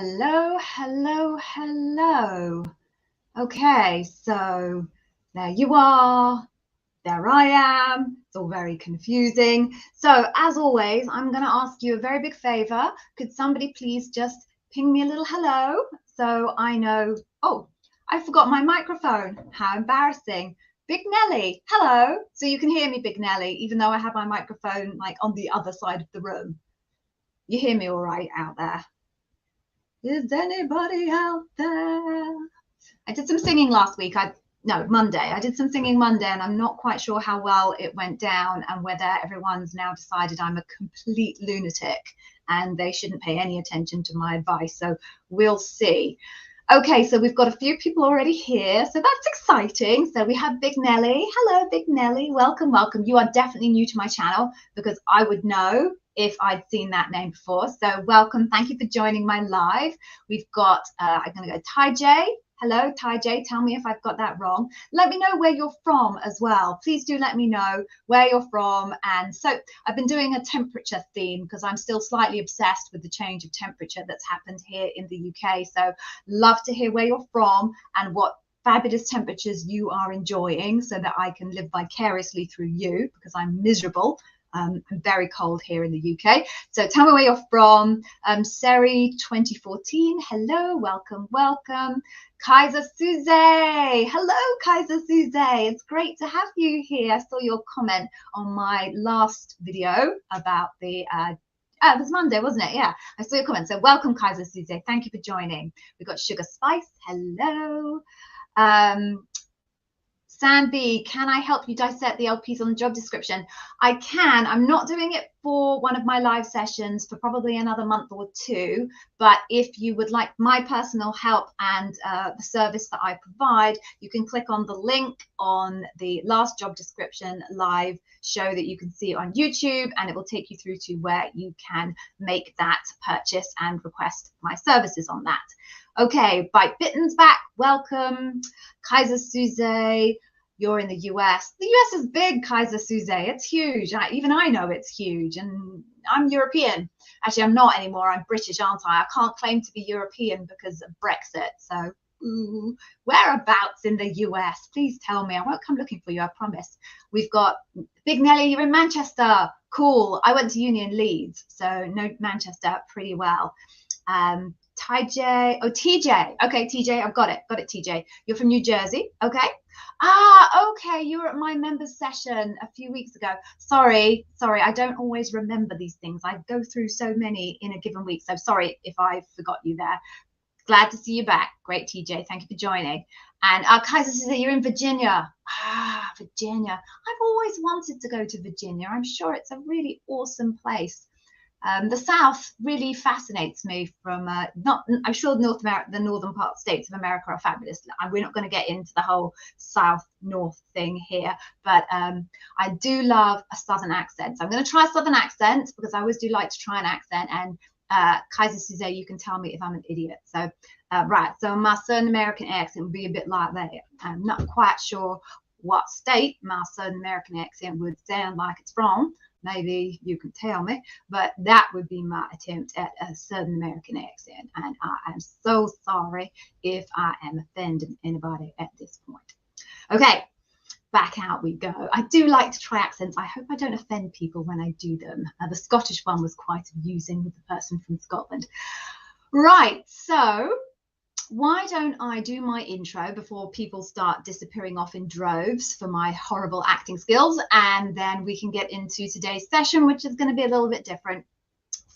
Hello, hello, hello. Okay, so there you are. There I am. It's all very confusing. So as always, I'm going to ask you a very big favor. Could somebody please just ping me a little hello so I know, oh, I forgot my microphone. How embarrassing. Big Nelly, hello. So you can hear me, Big Nelly, even though I have my microphone like on the other side of the room. You hear me all right out there? Is anybody out there? I did some singing last week. Monday. I did some singing Monday, and I'm not quite sure how well it went down and whether everyone's now decided I'm a complete lunatic and they shouldn't pay any attention to my advice. So we'll see. Okay, so we've got a few people already here, so that's exciting. So we have Big Nelly. Hello, Big Nelly. Welcome, welcome. You are definitely new to my channel because I would know if I'd seen that name before. So welcome. Thank you for joining my live. We've got, I'm going to go Ty J. Hello, Ty J. Tell me if I've got that wrong. Let me know where you're from as well. Please do let me know where you're from. And so I've been doing a temperature theme because I'm still slightly obsessed with the change of temperature that's happened here in the UK. So love to hear where you're from and what fabulous temperatures you are enjoying so that I can live vicariously through you because I'm miserable. I'm very cold here in the UK. So tell me where you're from. Seri 2014. Hello, welcome, welcome. Kaiser Suze. Hello, Kaiser Suze. It's great to have you here. I saw your comment on my last video about the it was Monday, wasn't it? Yeah, I saw your comment. So welcome, Kaiser Suze. Thank you for joining. We've got Sugar Spice. Hello. Sandy, can I help you dissect the LPs on the job description? I can. I'm not doing it for one of my live sessions for probably another month or two. But if you would like my personal help and the service that I provide, you can click on the link on the last job description live show that you can see on YouTube, and it will take you through to where you can make that purchase and request my services on that. Okay, Bite Bitten's back. Welcome. Kaiser Suze. You're in the US. The US is big, Kaiser Suze. It's huge. Even I know it's huge. And I'm European. Actually, I'm not anymore. I'm British, aren't I? I can't claim to be European because of Brexit. So, whereabouts in the US? Please tell me. I won't come looking for you, I promise. We've got Big Nelly. You're in Manchester. Cool. I went to uni in Leeds, so know Manchester pretty well. Ty J. Oh, TJ. Okay, TJ, I've got it. Got it, TJ. You're from New Jersey. Okay. Okay. You were at my members session a few weeks ago. Sorry. I don't always remember these things. I go through so many in a given week. So sorry if I forgot you there. Glad to see you back. Great, TJ. Thank you for joining. And Kaiser says that you're in Virginia. Virginia. I've always wanted to go to Virginia. I'm sure it's a really awesome place. The South really fascinates me from I'm sure North America, the northern part states of America are fabulous. We're not going to get into the whole South-North thing here, but I do love a Southern accent. So I'm going to try a Southern accent because I always do like to try an accent. And Kaiser Suze, you can tell me if I'm an idiot. So, right. So my Southern American accent would be a bit like that. I'm not quite sure what state my Southern American accent would sound like it's from. Maybe you can tell me, but that would be my attempt at a Southern American accent. And I am so sorry if I am offending anybody at this point. Okay, back out we go. I do like to try accents. I hope I don't offend people when I do them. The Scottish one was quite amusing with the person from Scotland. Right, so why don't I do my intro before people start disappearing off in droves for my horrible acting skills, and then we can get into today's session, which is going to be a little bit different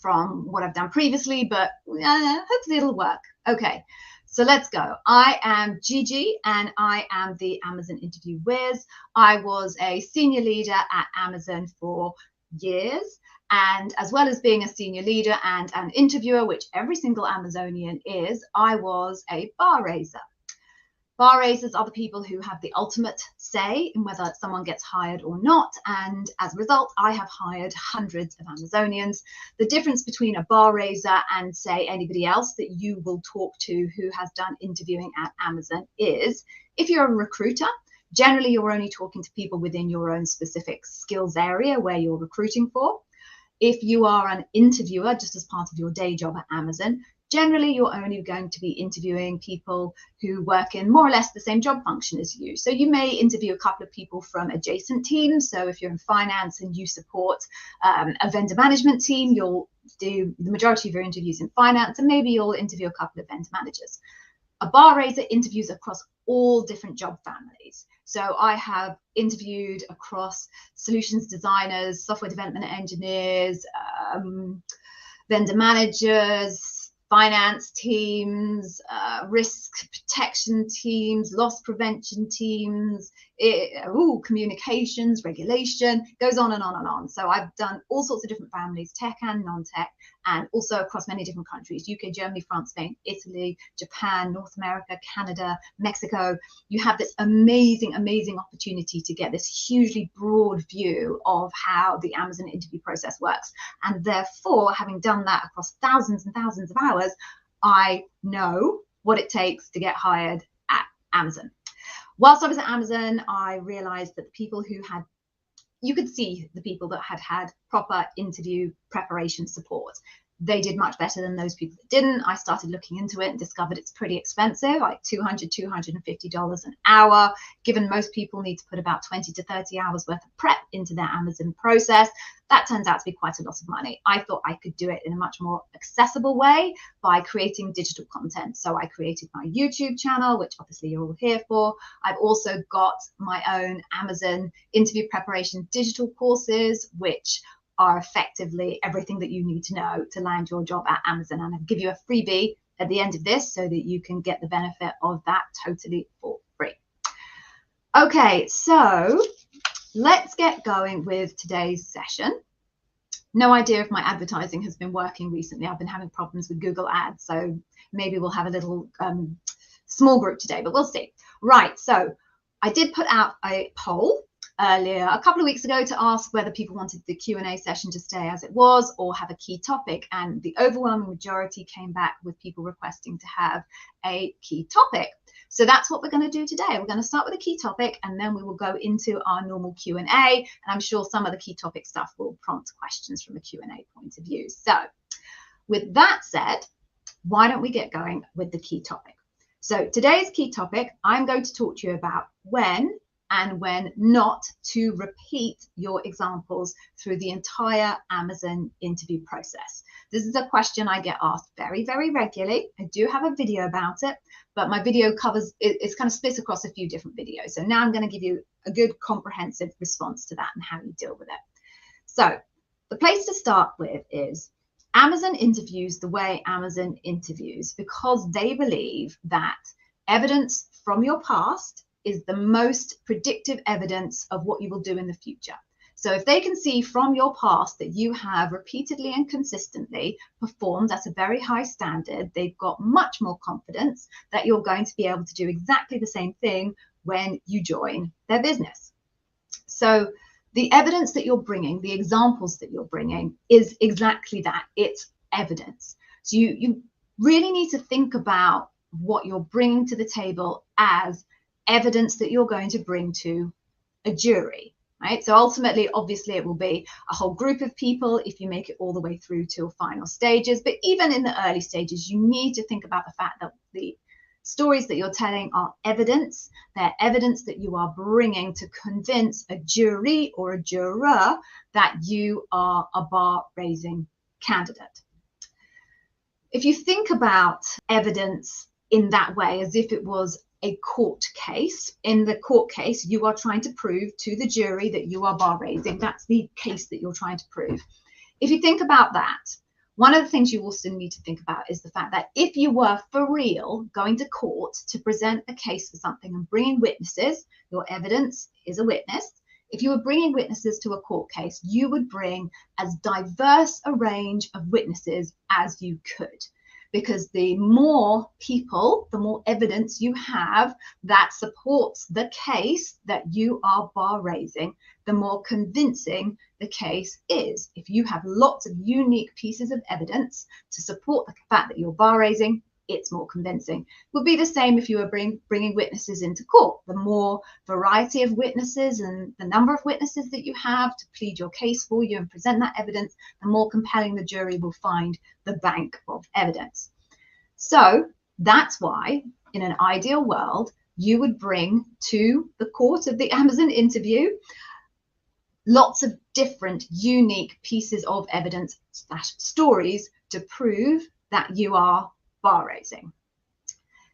from what I've done previously, but hopefully it'll work. Okay, so let's go. I am Gigi, and I am the Amazon interview whiz. I was a senior leader at Amazon for years. And as well as being a senior leader and an interviewer, which every single Amazonian is, I was a bar raiser. Bar raisers are the people who have the ultimate say in whether someone gets hired or not. And as a result, I have hired hundreds of Amazonians. The difference between a bar raiser and, say, anybody else that you will talk to who has done interviewing at Amazon is if you're a recruiter, generally you're only talking to people within your own specific skills area where you're recruiting for. If you are an interviewer, just as part of your day job at Amazon, generally you're only going to be interviewing people who work in more or less the same job function as you. So you may interview a couple of people from adjacent teams. So if you're in finance and you support a vendor management team, you'll do the majority of your interviews in finance, and maybe you'll interview a couple of vendor managers. A bar raiser interviews across all different job families. So I have interviewed across solutions designers, software development engineers, vendor managers, finance teams, risk protection teams, loss prevention teams, communications, regulation, goes on and on and on. So I've done all sorts of different families, tech and non-tech, and also across many different countries: UK, Germany, France, Spain, Italy, Japan, North America, Canada, Mexico. You have this amazing, amazing opportunity to get this hugely broad view of how the Amazon interview process works. And therefore, having done that across thousands and thousands of hours, I know what it takes to get hired at Amazon. Whilst I was at Amazon, I realized that the people who had, you could see the people that had proper interview preparation support. They did much better than those people that didn't. I started looking into it and discovered it's pretty expensive, like $200, $250 an hour. Given most people need to put about 20 to 30 hours worth of prep into their Amazon process, that turns out to be quite a lot of money. I thought I could do it in a much more accessible way by creating digital content. So I created my YouTube channel, which obviously you're all here for. I've also got my own Amazon interview preparation digital courses, which are effectively everything that you need to know to land your job at Amazon. And I'll give you a freebie at the end of this so that you can get the benefit of that totally for free. Okay, so let's get going with today's session. No idea if my advertising has been working recently. I've been having problems with Google Ads, so maybe we'll have a little small group today, but we'll see. Right, so I did put out a poll earlier a couple of weeks ago to ask whether people wanted the Q&A session to stay as it was or have a key topic, and the overwhelming majority came back with people requesting to have a key topic. So that's what we're going to do today. We're going to start with a key topic, and then we will go into our normal Q&A, and I'm sure some of the key topic stuff will prompt questions from a Q&A point of view. So with that said, why don't we get going with the key topic? So today's key topic, I'm going to talk to you about when and when not to repeat your examples through the entire Amazon interview process. This is a question I get asked very, very regularly. I do have a video about it, but my video covers, it's kind of split across a few different videos. So now I'm going to give you a good comprehensive response to that and how you deal with it. So the place to start with is Amazon interviews the way Amazon interviews because they believe that evidence from your past is the most predictive evidence of what you will do in the future. So if they can see from your past that you have repeatedly and consistently performed at a very high standard, they've got much more confidence that you're going to be able to do exactly the same thing when you join their business. So the evidence that you're bringing, the examples that you're bringing, is exactly that. It's evidence. So you really need to think about what you're bringing to the table as evidence that you're going to bring to a jury, right? So ultimately, obviously, it will be a whole group of people if you make it all the way through to final stages. But even in the early stages, you need to think about the fact that the stories that you're telling are evidence. They're evidence that you are bringing to convince a jury or a juror that you are a bar-raising candidate. If you think about evidence in that way, as if it was a court case, in the court case, you are trying to prove to the jury that you are bar raising. That's the case that you're trying to prove. If you think about that, one of the things you also need to think about is the fact that if you were for real going to court to present a case for something and bringing witnesses, your evidence is a witness. If you were bringing witnesses to a court case, you would bring as diverse a range of witnesses as you could. Because the more people, the more evidence you have that supports the case that you are bar raising, the more convincing the case is. If you have lots of unique pieces of evidence to support the fact that you're bar raising, it's more convincing. It would be the same if you were bringing witnesses into court. The more variety of witnesses and the number of witnesses that you have to plead your case for you and present that evidence, the more compelling the jury will find the bank of evidence. So that's why in an ideal world, you would bring to the court of the Amazon interview lots of different unique pieces of evidence / stories to prove that you are bar raising.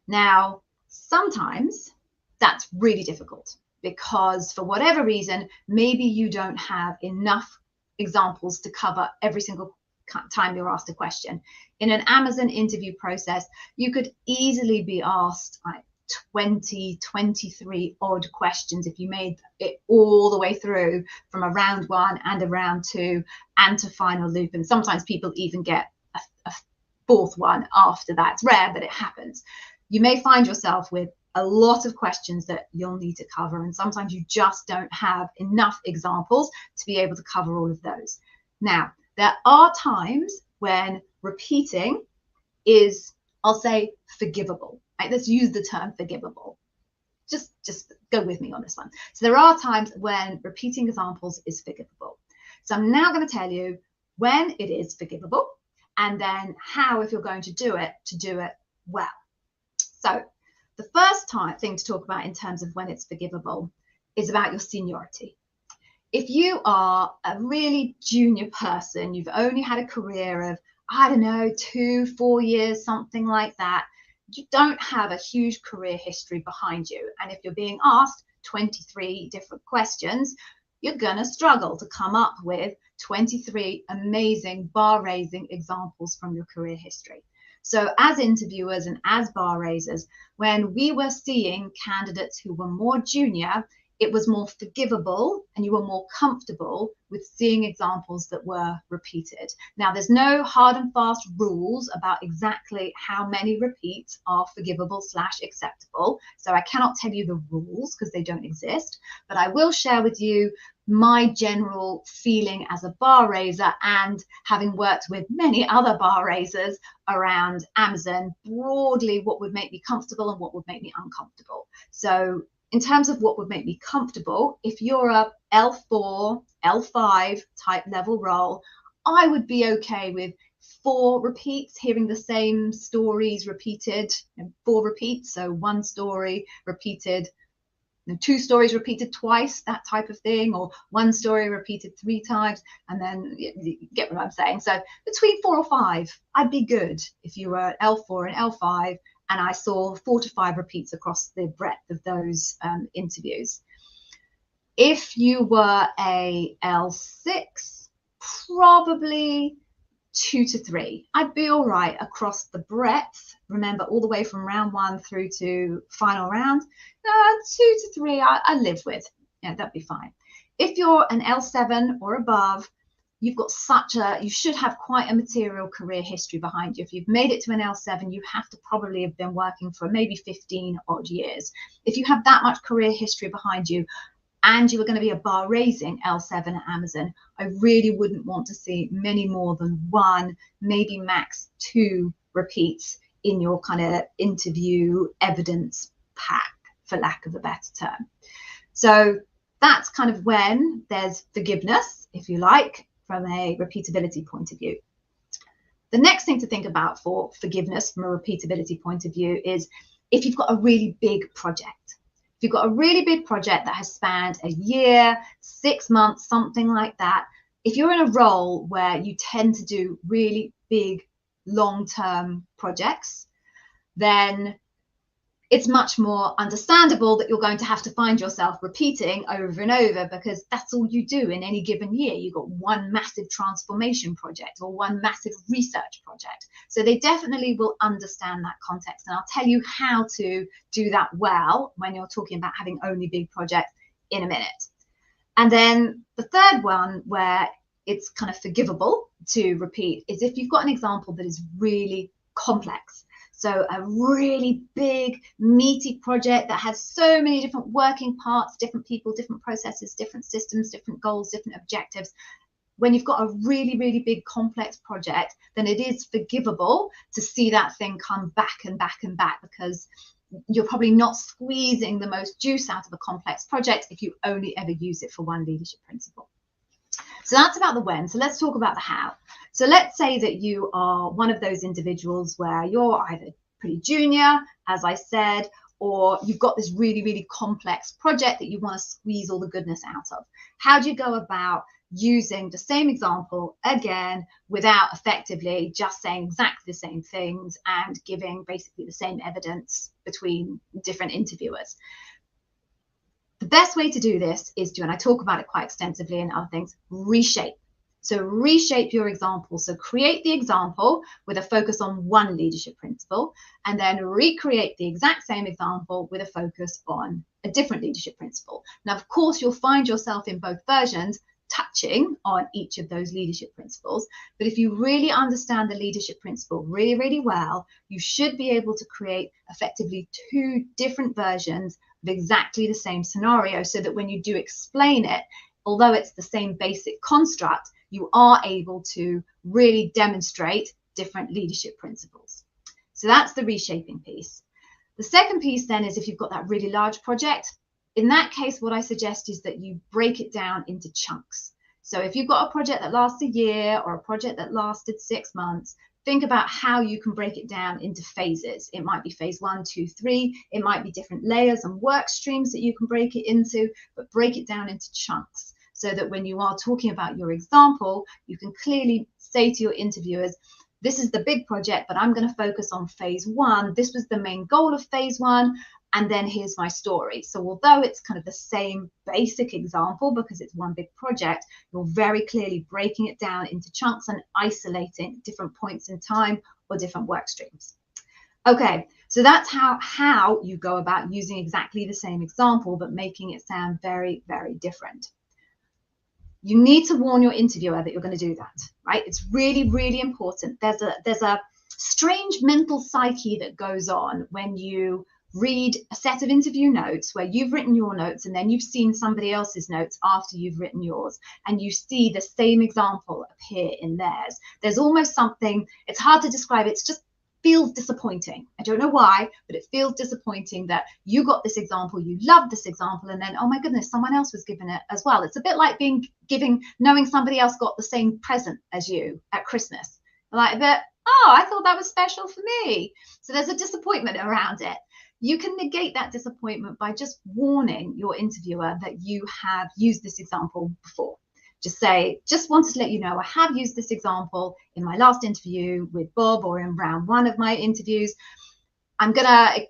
Now, sometimes that's really difficult because for whatever reason, maybe you don't have enough examples to cover every single time you're asked a question. In an Amazon interview process, you could easily be asked like 20, 23 odd questions if you made it all the way through from a round 1 and a round 2 and to final loop. And sometimes people even get a fourth one after that. It's rare, but it happens. You may find yourself with a lot of questions that you'll need to cover, and sometimes you just don't have enough examples to be able to cover all of those. Now, there are times when repeating is, I'll say, forgivable. Right? Let's use the term forgivable. Just go with me on this one. So there are times when repeating examples is forgivable. So I'm now going to tell you when it is forgivable and then how, if you're going to do it well. So the first thing to talk about in terms of when it's forgivable is about your seniority. If you are a really junior person, you've only had a career of, I don't know, 2-4 years, something like that, you don't have a huge career history behind you. And if you're being asked 23 different questions, you're going to struggle to come up with 23 amazing bar-raising examples from your career history. So as interviewers and as bar raisers, when we were seeing candidates who were more junior, it was more forgivable and you were more comfortable with seeing examples that were repeated. Now, there's no hard and fast rules about exactly how many repeats are forgivable / acceptable. So I cannot tell you the rules because they don't exist, but I will share with you my general feeling as a bar raiser and having worked with many other bar raisers around Amazon, broadly what would make me comfortable and what would make me uncomfortable. So in terms of what would make me comfortable, if you're a L4, L5 type level role, I would be okay with 4 repeats, hearing the same stories repeated, 4 repeats, so 1 story repeated, 2 stories repeated twice, that type of thing, or 1 story repeated 3 times, and then you get what I'm saying. So between 4 or 5, I'd be good if you were L4 and L5, and I saw 4 to 5 repeats across the breadth of those interviews. If you were a L6, probably 2 to 3. I'd be all right across the breadth. Remember, all the way from round 1 through to final round. 2 to 3, I live with. Yeah, that'd be fine. If you're an L7 or above, you've got you should have quite a material career history behind you. If you've made it to an L7, you have to probably have been working for maybe 15 odd years. If you have that much career history behind you, and you were going to be a bar raising L7 at Amazon, I really wouldn't want to see many more than 1, maybe max 2 repeats in your kind of interview evidence pack, for lack of a better term. So that's kind of when there's forgiveness, if you like, from a repeatability point of view. The next thing to think about for forgiveness from a repeatability point of view is if you've got a really big project. If you've got a really big project that has spanned a year, 6 months, something like that, if you're in a role where you tend to do really big, long-term projects, then it's much more understandable that you're going to have to find yourself repeating over and over, because that's all you do in any given year. You've got one massive transformation project or one massive research project. So they definitely will understand that context. And I'll tell you how to do that well when you're talking about having only big projects in a minute. And then the third one where it's kind of forgivable to repeat is if you've got an example that is really complex. So a really big, meaty project that has so many different working parts, different people, different processes, different systems, different goals, different objectives. When you've got a really, really big, complex project, then it is forgivable to see that thing come back and back and back, because you're probably not squeezing the most juice out of a complex project if you only ever use it for one leadership principle. So that's about the when. So let's talk about the how. So let's say that you are one of those individuals where you're either pretty junior, as I said, or you've got this really, really complex project that you want to squeeze all the goodness out of. How do you go about using the same example again without effectively just saying exactly the same things and giving basically the same evidence between different interviewers? The best way to do this is to, and I talk about it quite extensively in other things, reshape. So reshape your example. So create the example with a focus on one leadership principle, and then recreate the exact same example with a focus on a different leadership principle. Now, of course, you'll find yourself in both versions touching on each of those leadership principles. But if you really understand the leadership principle really, really well, you should be able to create effectively two different versions of exactly the same scenario, so that when you do explain it, although it's the same basic construct, you are able to really demonstrate different leadership principles. So that's the reshaping piece. The second piece then is if you've got that really large project, in that case, what I suggest is that you break it down into chunks. So if you've got a project that lasts a year or a project that lasted 6 months, think about how you can break it down into phases. It might be phase 1, 2, 3. It might be different layers and work streams that you can break it into, but break it down into chunks so that when you are talking about your example, you can clearly say to your interviewers, this is the big project, but I'm going to focus on phase 1. This was the main goal of phase 1. And then here's my story. So although it's kind of the same basic example because it's one big project, you're very clearly breaking it down into chunks and isolating different points in time or different work streams. Okay, so that's how you go about using exactly the same example, but making it sound very, very different. You need to warn your interviewer that you're going to do that, right? It's really, really important. There's a strange mental psyche that goes on when you read a set of interview notes where you've written your notes and then you've seen somebody else's notes after you've written yours, and you see the same example appear in theirs. There's almost something, it's hard to describe, it's just feels disappointing. I don't know why, but it feels disappointing that you got this example, you loved this example, and then, oh my goodness, someone else was given it as well. It's a bit like knowing somebody else got the same present as you at Christmas. Like a bit, oh, I thought that was special for me. So there's a disappointment around it. You can negate that disappointment by just warning your interviewer that you have used this example before. Just say, just wanted to let you know, I have used this example in my last interview with Bob or in round 1 of my interviews. I'm going to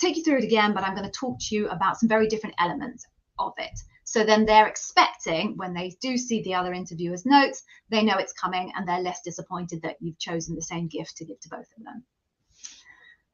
take you through it again, but I'm going to talk to you about some very different elements of it. So then they're expecting, when they do see the other interviewer's notes, they know it's coming and they're less disappointed that you've chosen the same gift to give to both of them.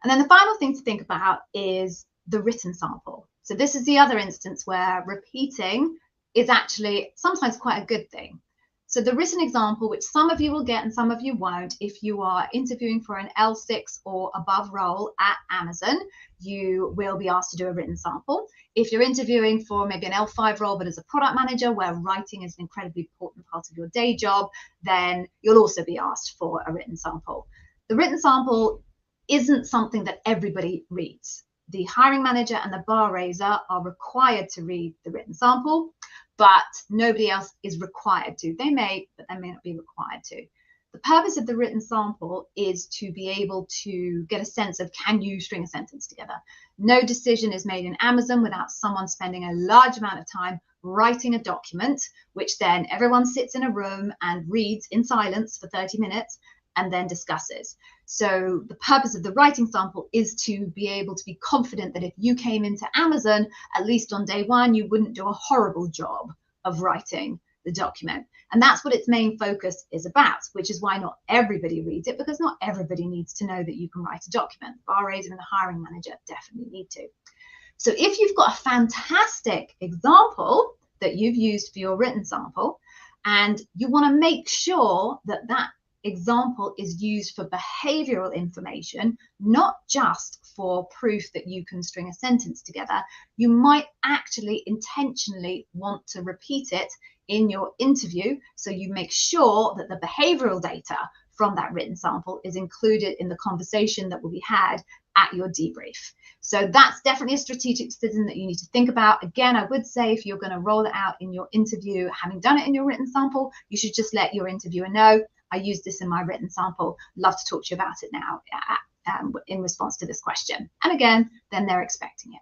And then the final thing to think about is the written sample. So this is the other instance where repeating is actually sometimes quite a good thing. So the written example, which some of you will get and some of you won't, if you are interviewing for an L6 or above role at Amazon, you will be asked to do a written sample. If you're interviewing for maybe an L5 role, but as a product manager where writing is an incredibly important part of your day job, then you'll also be asked for a written sample. The written sample isn't something that everybody reads. The hiring manager and the bar raiser are required to read the written sample, but nobody else is required to. They may, but they may not be required to. The purpose of the written sample is to be able to get a sense of, can you string a sentence together? No decision is made in Amazon without someone spending a large amount of time writing a document, which then everyone sits in a room and reads in silence for 30 minutes and then discusses. So the purpose of the writing sample is to be able to be confident that if you came into Amazon, at least on day 1, you wouldn't do a horrible job of writing the document. And that's what its main focus is about, which is why not everybody reads it, because not everybody needs to know that you can write a document. The bar raiser and the hiring manager definitely need to. So if you've got a fantastic example that you've used for your written sample, and you want to make sure that that example is used for behavioral information, not just for proof that you can string a sentence together, you might actually intentionally want to repeat it in your interview, so you make sure that the behavioral data from that written sample is included in the conversation that will be had at your debrief. So that's definitely a strategic decision that you need to think about. Again, I would say if you're going to roll it out in your interview, having done it in your written sample, you should just let your interviewer know, I used this in my written sample. Love to talk to you about it now in response to this question. And again, then they're expecting it.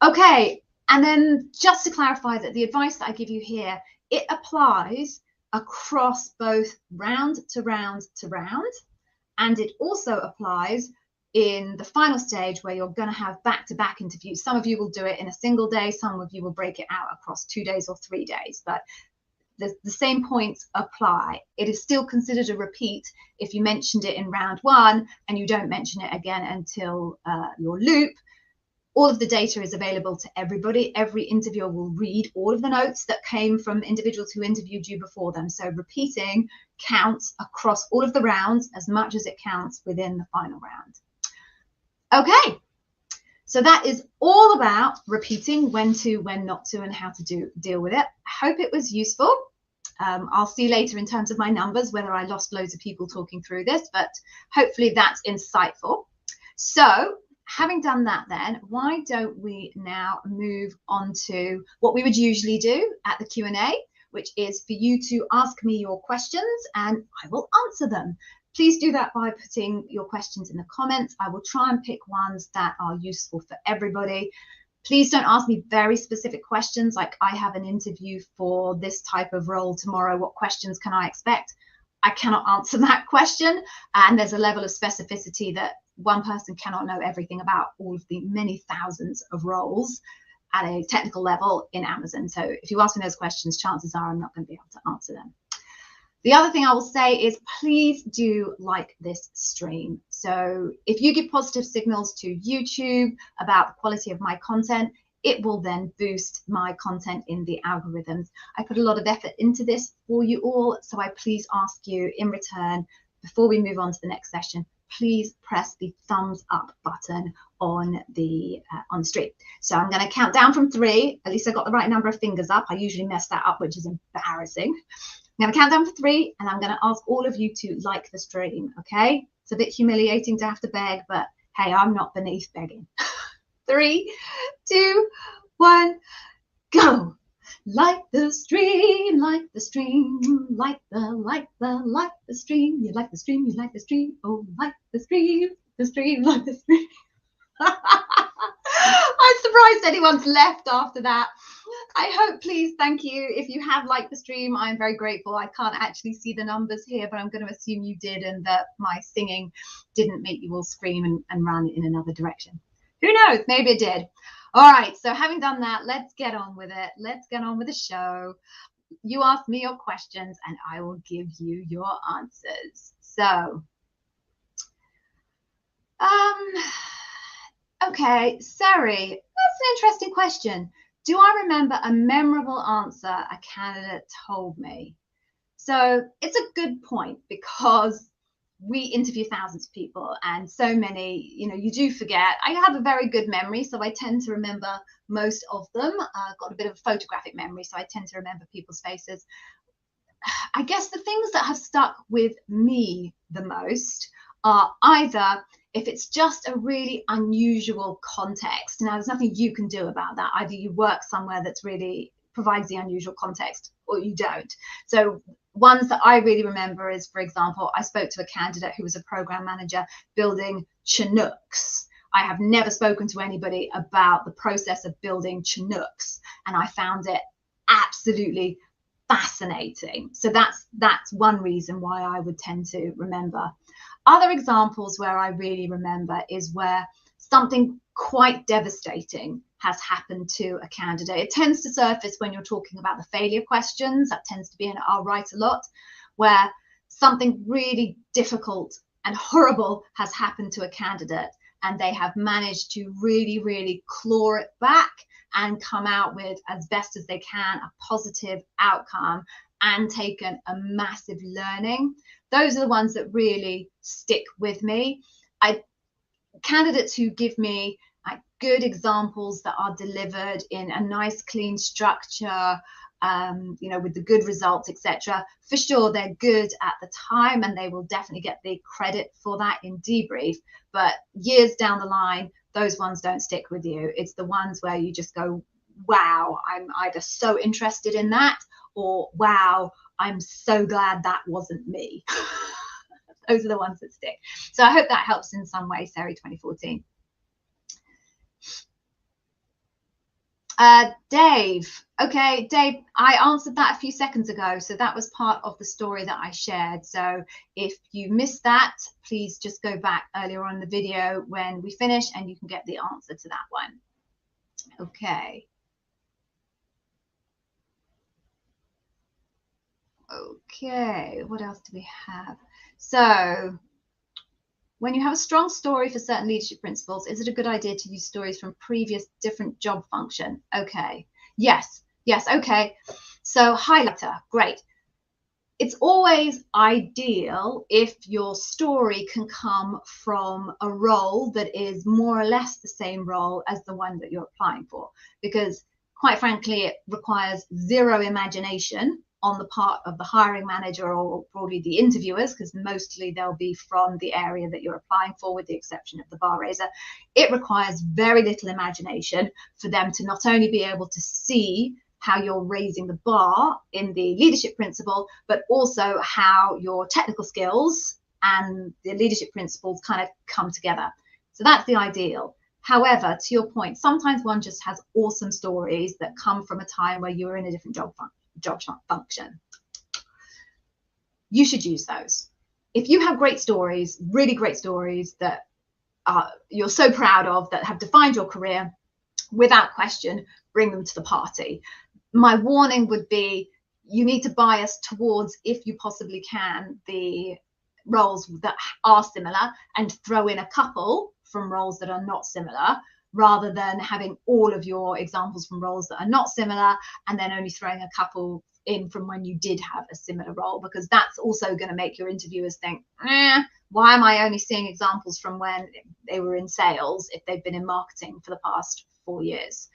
Okay, and then just to clarify that the advice that I give you here, it applies across both round to round to round, and it also applies in the final stage where you're going to have back-to-back interviews. Some of you will do it in a single day, some of you will break it out across 2 days or 3 days, but the same points apply. It is still considered a repeat if you mentioned it in round 1 and you don't mention it again until your loop. All of the data is available to everybody. Every interviewer will read all of the notes that came from individuals who interviewed you before them. So repeating counts across all of the rounds as much as it counts within the final round. Okay, so that is all about repeating, when to, when not to, and how to deal with it. I hope it was useful. I'll see later in terms of my numbers whether I lost loads of people talking through this, but hopefully that's insightful. So having done that, then why don't we now move on to what we would usually do at the Q&A, which is for you to ask me your questions and I will answer them. Please do that by putting your questions in the comments. I will try and pick ones that are useful for everybody. Please don't ask me very specific questions like I have an interview for this type of role tomorrow. What questions can I expect? I cannot answer that question. And there's a level of specificity that one person cannot know everything about all of the many thousands of roles at a technical level in Amazon. So if you ask me those questions, chances are I'm not going to be able to answer them. The other thing I will say is please do like this stream. So if you give positive signals to YouTube about the quality of my content, it will then boost my content in the algorithms. I put a lot of effort into this for you all, so I please ask you in return, before we move on to the next session, please press the thumbs up button on the stream. So I'm going to count down from 3. At least I got the right number of fingers up. I usually mess that up, which is embarrassing. I'm going to count down for 3, and I'm going to ask all of you to like the stream, okay? It's a bit humiliating to have to beg, but hey, I'm not beneath begging. 3, 2, 1, go! Like the stream, like the stream, like the stream. You like the stream, you like the stream. Oh, like the stream, like the stream. I'm surprised anyone's left after that. I hope, please, thank you. If you have liked the stream, I'm very grateful. I can't actually see the numbers here, but I'm going to assume you did and that my singing didn't make you all scream and run in another direction. Who knows? Maybe it did. All right, so having done that, let's get on with it. Let's get on with the show. You ask me your questions and I will give you your answers. So, okay, Sari, that's an interesting question. Do I remember a memorable answer a candidate told me? So it's a good point because we interview thousands of people and so many, you do forget. I have a very good memory, so I tend to remember most of them. I've got a bit of a photographic memory, so I tend to remember people's faces. I guess the things that have stuck with me the most are either if it's just a really unusual context. Now, there's nothing you can do about that. Either you work somewhere that's really provides the unusual context or you don't. So ones that I really remember is, for example, I spoke to a candidate who was a program manager building Chinooks. I have never spoken to anybody about the process of building Chinooks, and I found it absolutely fascinating. So that's one reason why I would tend to remember. Other examples where I really remember is where something quite devastating has happened to a candidate. It tends to surface when you're talking about the failure questions. That tends to be in our Write a Lot, where something really difficult and horrible has happened to a candidate and they have managed to really, really claw it back and come out with, as best as they can, a positive outcome and taken a massive learning. Those are the ones that really stick with me. Candidates who give me good examples that are delivered in a nice, clean structure, you know, with the good results, etc. For sure, they're good at the time and they will definitely get the credit for that in debrief. But years down the line, those ones don't stick with you. It's the ones where you just go, wow, I'm either so interested in that, or wow, I'm so glad that wasn't me. Those are the ones that stick. So I hope that helps in some way, Sari 2014. Dave. Okay, Dave, I answered that a few seconds ago. So that was part of the story that I shared. So if you missed that, please just go back earlier on in the video when we finish and you can get the answer to that one. Okay. Okay, what else do we have? So when you have a strong story for certain leadership principles, is it a good idea to use stories from previous different job function? Okay. Yes. Okay. So highlighter, great. It's always ideal if your story can come from a role that is more or less the same role as the one that you're applying for, because quite frankly, it requires zero imagination on the part of the hiring manager or probably the interviewers, because mostly they'll be from the area that you're applying for, with the exception of the bar raiser. It requires very little imagination for them to not only be able to see how you're raising the bar in the leadership principle, but also how your technical skills and the leadership principles kind of come together. So that's the ideal. However, to your point, sometimes one just has awesome stories that come from a time where you were in a different job function. You should use those. If you have great stories, really great stories that you're so proud of, that have defined your career, without question, bring them to the party. My warning would be, you need to bias towards, if you possibly can, the roles that are similar and throw in a couple from roles that are not similar, rather than having all of your examples from roles that are not similar and then only throwing a couple in from when you did have a similar role, because that's also going to make your interviewers think, why am I only seeing examples from when they were in sales if they've been in marketing for the past 4 years?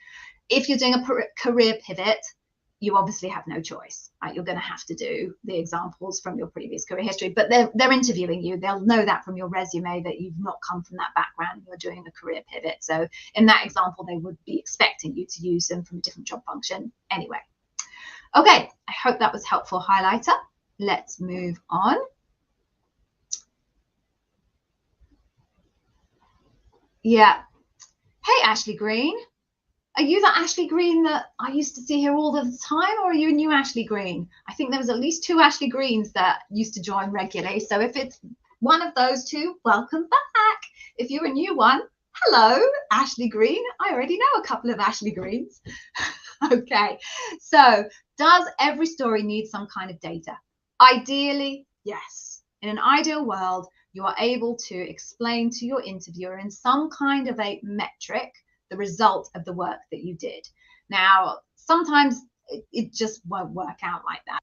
If you're doing a career pivot, you obviously have no choice, right? You're going to have to do the examples from your previous career history, but they're interviewing you. They'll know that from your resume that you've not come from that background and you're doing a career pivot. So in that example, they would be expecting you to use them from a different job function anyway. Okay, I hope that was helpful, highlighter. Let's move on. Yeah. Hey, Ashley Green. Are you the Ashley Green that I used to see here all the time, or are you a new Ashley Green? I think there was at least 2 Ashley Greens that used to join regularly. So if it's one of those 2, welcome back. If you're a new one, hello, Ashley Green. I already know a couple of Ashley Greens. Okay, so does every story need some kind of data? Ideally, yes. In an ideal world, you are able to explain to your interviewer in some kind of a metric the result of the work that you did. Now, sometimes it just won't work out like that.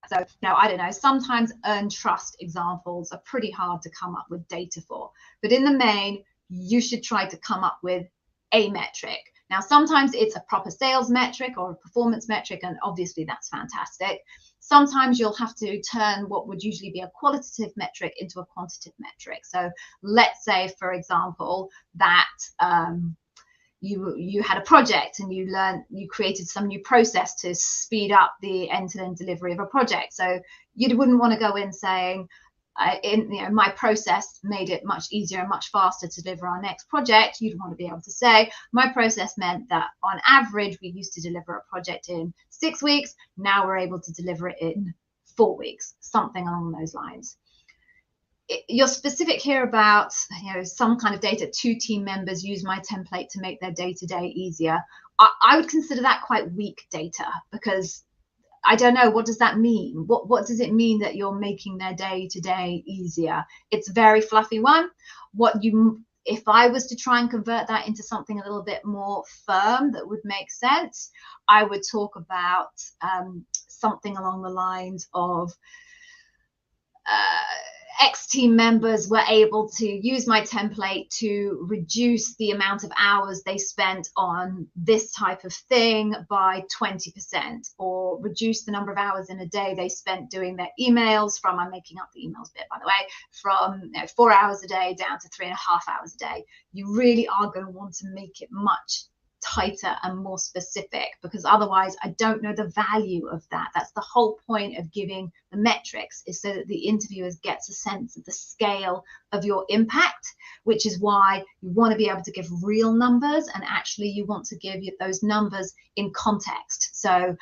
So, no, I don't know, sometimes earn trust examples are pretty hard to come up with data for. But in the main, you should try to come up with a metric. Now, sometimes it's a proper sales metric or a performance metric, and obviously that's fantastic. Sometimes you'll have to turn what would usually be a qualitative metric into a quantitative metric. So let's say, for example, that you had a project and you created some new process to speed up the end-to-end delivery of a project. So you wouldn't want to go in saying, my process made it much easier and much faster to deliver our next project. You'd want to be able to say, my process meant that on average we used to deliver a project in 6 weeks. Now we're able to deliver it in 4 weeks, something along those lines. You're specific here about, some kind of data. 2 team members use my template to make their day-to-day easier. I would consider that quite weak data, because I don't know, what does that mean? What does it mean that you're making their day-to-day easier? It's a very fluffy one. If I was to try and convert that into something a little bit more firm that would make sense, I would talk about something along the lines of X team members were able to use my template to reduce the amount of hours they spent on this type of thing by 20%, or reduce the number of hours in a day they spent doing their emails from, I'm making up the emails bit by the way, from 4 hours a day down to 3.5 hours a day. You really are going to want to make it much tighter and more specific, because otherwise I don't know the value of that. That's the whole point of giving the metrics, is so that the interviewers gets a sense of the scale of your impact, which is why you want to be able to give real numbers, and actually you want to give those numbers in context. So,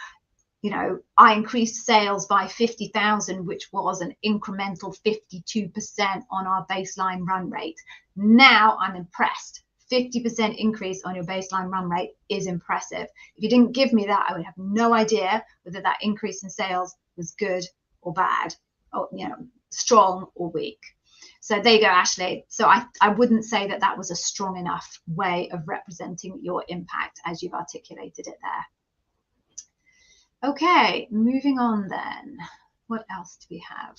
you know, I increased sales by 50,000, which was an incremental 52% on our baseline run rate. Now I'm impressed. 50% increase on your baseline run rate is impressive. If you didn't give me that, I would have no idea whether that increase in sales was good or bad, or, you know, strong or weak. So there you go, Ashley. So I wouldn't say that that was a strong enough way of representing your impact as you've articulated it there. Okay, moving on then. What else do we have?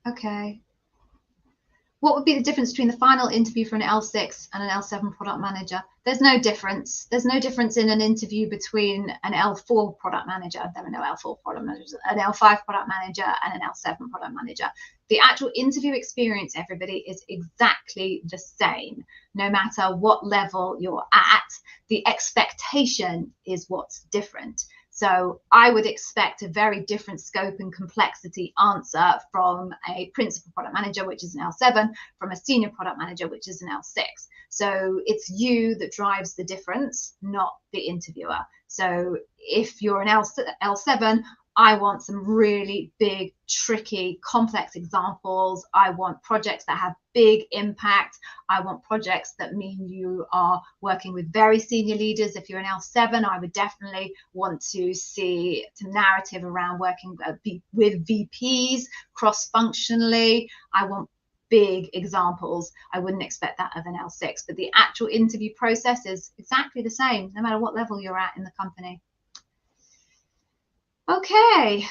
Okay. What would be the difference between the final interview for an L6 and an L7 product manager? There's no difference. There's no difference in an interview between an L4 product manager, there are no L4 product managers, an L5 product manager and an L7 product manager. The actual interview experience, everybody, is exactly the same. No matter what level you're at, the expectation is what's different. So I would expect a very different scope and complexity answer from a principal product manager, which is an L7, from a senior product manager, which is an L6. So it's you that drives the difference, not the interviewer. So if you're an L7, I want some really big, tricky, complex examples. I want projects that have big impact. I want projects that mean you are working with very senior leaders. If you're an L7, I would definitely want to see some narrative around working with VPs cross-functionally. I want big examples. I wouldn't expect that of an L6, but the actual interview process is exactly the same, no matter what level you're at in the company. Okay.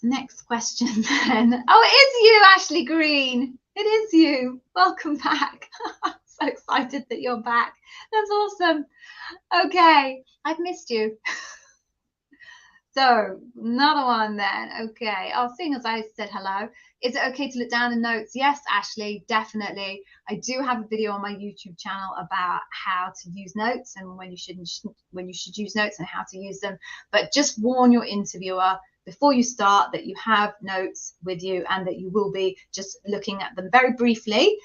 Next question then. Oh, it is you, Ashley Green. It is you. Welcome back. I'm so excited that you're back. That's awesome. Okay, I've missed you. So another one then. Okay. Oh, seeing as I said hello, is it okay to look down in notes? Yes, Ashley, definitely. I do have a video on my YouTube channel about how to use notes and when you should use notes and how to use them. But just warn your interviewer before you start that you have notes with you, and that you will be just looking at them very briefly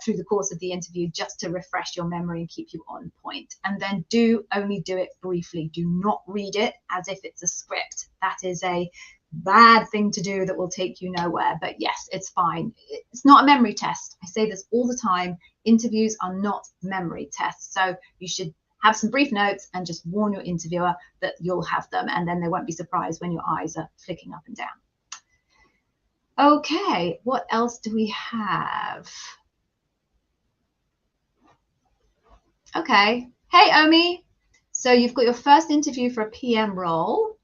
through the course of the interview, just to refresh your memory and keep you on point. And then only do it briefly. Do not read it as if it's a script. That is a bad thing to do that will take you nowhere. But yes, it's fine. It's not a memory test. I say this all the time. Interviews are not memory tests. So you should have some brief notes and just warn your interviewer that you'll have them, and then they won't be surprised when your eyes are flicking up and down. Okay, what else do we have? Okay, hey Omi, so you've got your first interview for a PM role.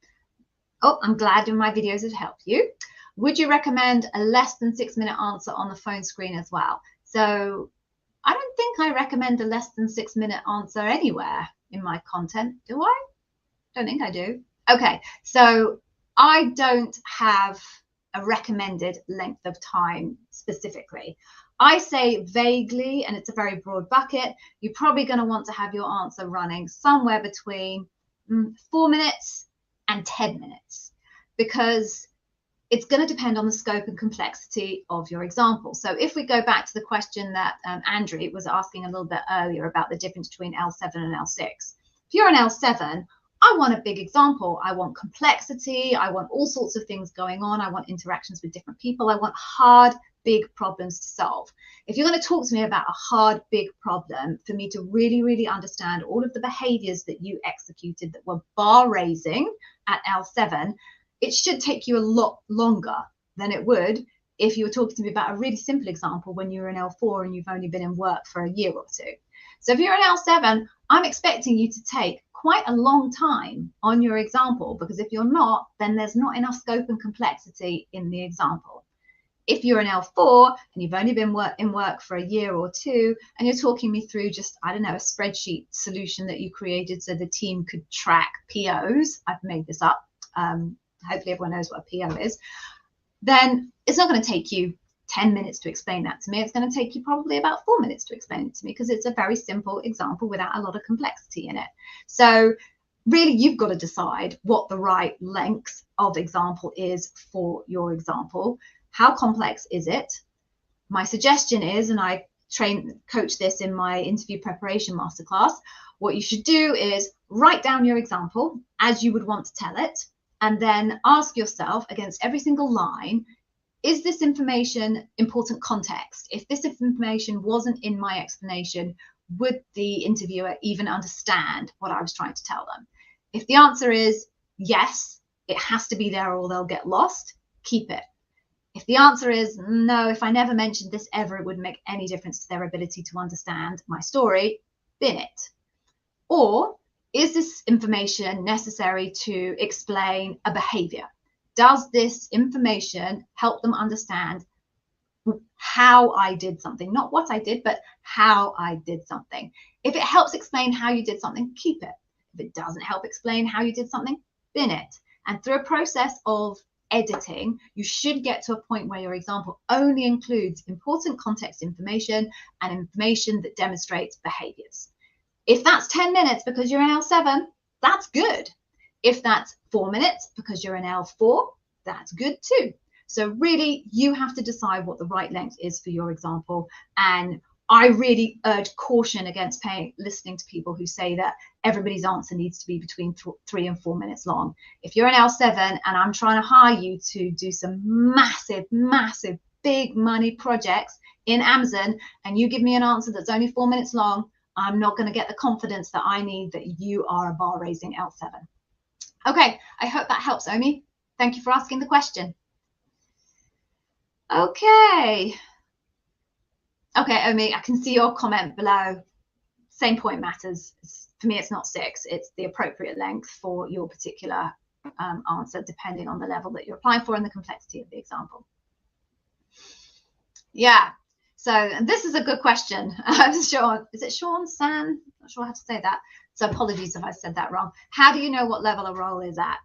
Oh, I'm glad my videos have helped you. Would you recommend a less than 6-minute answer on the phone screen as well? So I don't think I recommend a less than 6-minute answer anywhere in my content, do I? Don't think I do. Okay, so I don't have a recommended length of time specifically. I say vaguely, and it's a very broad bucket, you're probably going to want to have your answer running somewhere between 4 minutes and 10 minutes, because it's going to depend on the scope and complexity of your example. So if we go back to the question that Andrew was asking a little bit earlier about the difference between L7 and L6. If you're an L7, I want a big example. I want complexity. I want all sorts of things going on. I want interactions with different people. I want hard, big problems to solve. If you're going to talk to me about a hard, big problem, for me to really, really understand all of the behaviors that you executed that were bar raising at L7, it should take you a lot longer than it would if you were talking to me about a really simple example when you were in L4 and you've only been in work for a year or two. So if you're in L7, I'm expecting you to take quite a long time on your example, because if you're not, then there's not enough scope and complexity in the example. If you're an L4 and you've only been in work for a year or two, and you're talking me through just, I don't know, a spreadsheet solution that you created so the team could track POs, I've made this up, hopefully everyone knows what a PO is, then it's not going to take you 10 minutes to explain that to me. It's going to take you probably about 4 minutes to explain it to me, because it's a very simple example without a lot of complexity in it. So really, you've got to decide what the right length of example is for your example. How complex is it? My suggestion is, and I coach this in my interview preparation masterclass, what you should do is write down your example as you would want to tell it, and then ask yourself against every single line, is this information important context? If this information wasn't in my explanation, would the interviewer even understand what I was trying to tell them? If the answer is yes, it has to be there or they'll get lost, keep it. If the answer is no, if I never mentioned this ever, it wouldn't make any difference to their ability to understand my story, bin it. Or is this information necessary to explain a behavior? Does this information help them understand how I did something? Not what I did, but how I did something. If it helps explain how you did something, keep it. If it doesn't help explain how you did something, bin it. And through a process of editing, you should get to a point where your example only includes important context information and information that demonstrates behaviors. If that's 10 minutes because you're in L7, that's good. If that's 4 minutes because you're in L4, that's good too. So really, you have to decide what the right length is for your example. And I really urge caution against listening to people who say that everybody's answer needs to be between 3 and 4 minutes long. If you're in L7 and I'm trying to hire you to do some massive, massive, big money projects in Amazon, and you give me an answer that's only 4 minutes long, I'm not going to get the confidence that I need that you are a bar raising L7. Okay, I hope that helps, Omi. Thank you for asking the question. Okay, Omi, I can see your comment below. Same point matters. For me, it's not 6. It's the appropriate length for your particular answer, depending on the level that you're applying for and the complexity of the example. Yeah, so this is a good question. Sean, is it Sean San? Not sure how to say that. So apologies if I said that wrong. How do you know what level a role is at?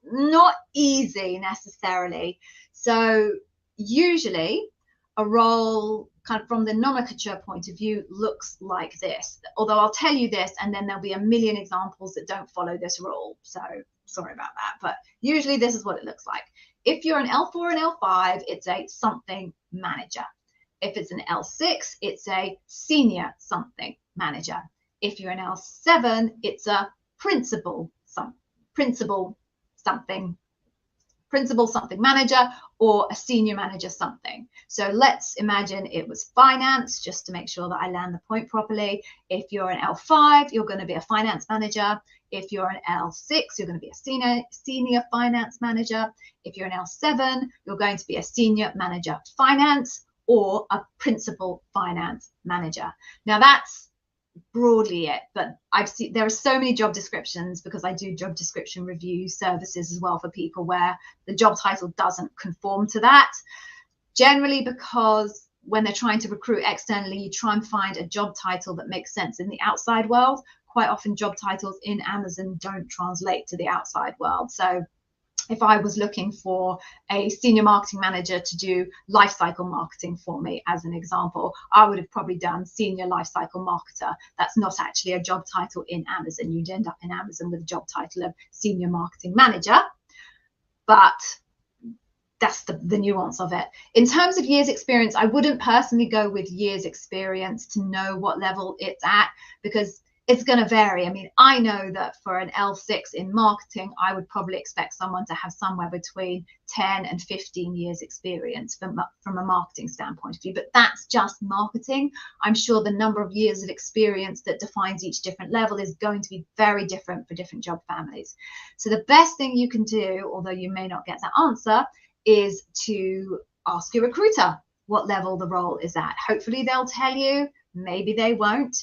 Not easy necessarily. So usually a role, kind of from the nomenclature point of view, looks like this. Although I'll tell you this, and then there'll be a million examples that don't follow this rule. So sorry about that. But usually this is what it looks like. If you're an L4 and L5, it's a something manager. If it's an L6, it's a senior something manager. If you're an L7, it's a principal something manager, or a senior manager something. So let's imagine it was finance, just to make sure that I land the point properly. If you're an L5, you're going to be a finance manager. If you're an L6, you're going to be a senior finance manager. If you're an L7, you're going to be a senior manager finance or a principal finance manager. Now that's broadly it, but I've seen there are so many job descriptions, because I do job description review services as well for people, where the job title doesn't conform to that, generally because when they're trying to recruit externally, you try and find a job title that makes sense in the outside world. Quite often job titles in Amazon don't translate to the outside world. So if I was looking for a senior marketing manager to do lifecycle marketing for me, as an example, I would have probably done senior lifecycle marketer. That's not actually a job title in Amazon. You'd end up in Amazon with a job title of senior marketing manager, but that's the nuance of it. In terms of years experience, I wouldn't personally go with years experience to know what level it's at, because it's going to vary. I mean, I know that for an L6 in marketing, I would probably expect someone to have somewhere between 10 and 15 years experience from a marketing standpoint of view, but that's just marketing. I'm sure the number of years of experience that defines each different level is going to be very different for different job families. So the best thing you can do, although you may not get that answer, is to ask your recruiter what level the role is at. Hopefully they'll tell you, maybe they won't.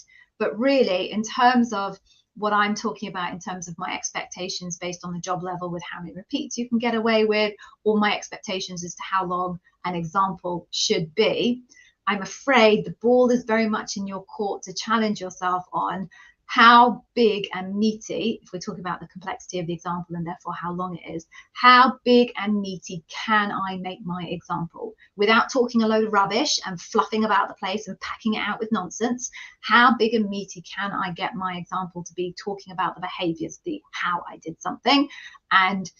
But really, in terms of what I'm talking about in terms of my expectations based on the job level with how many repeats you can get away with, or my expectations as to how long an example should be, I'm afraid the ball is very much in your court to challenge yourself on how big and meaty, if we're talking about the complexity of the example and therefore how long it is, how big and meaty can I make my example without talking a load of rubbish and fluffing about the place and packing it out with nonsense? How big and meaty can I get my example to be, talking about the behaviors, the how I did something, and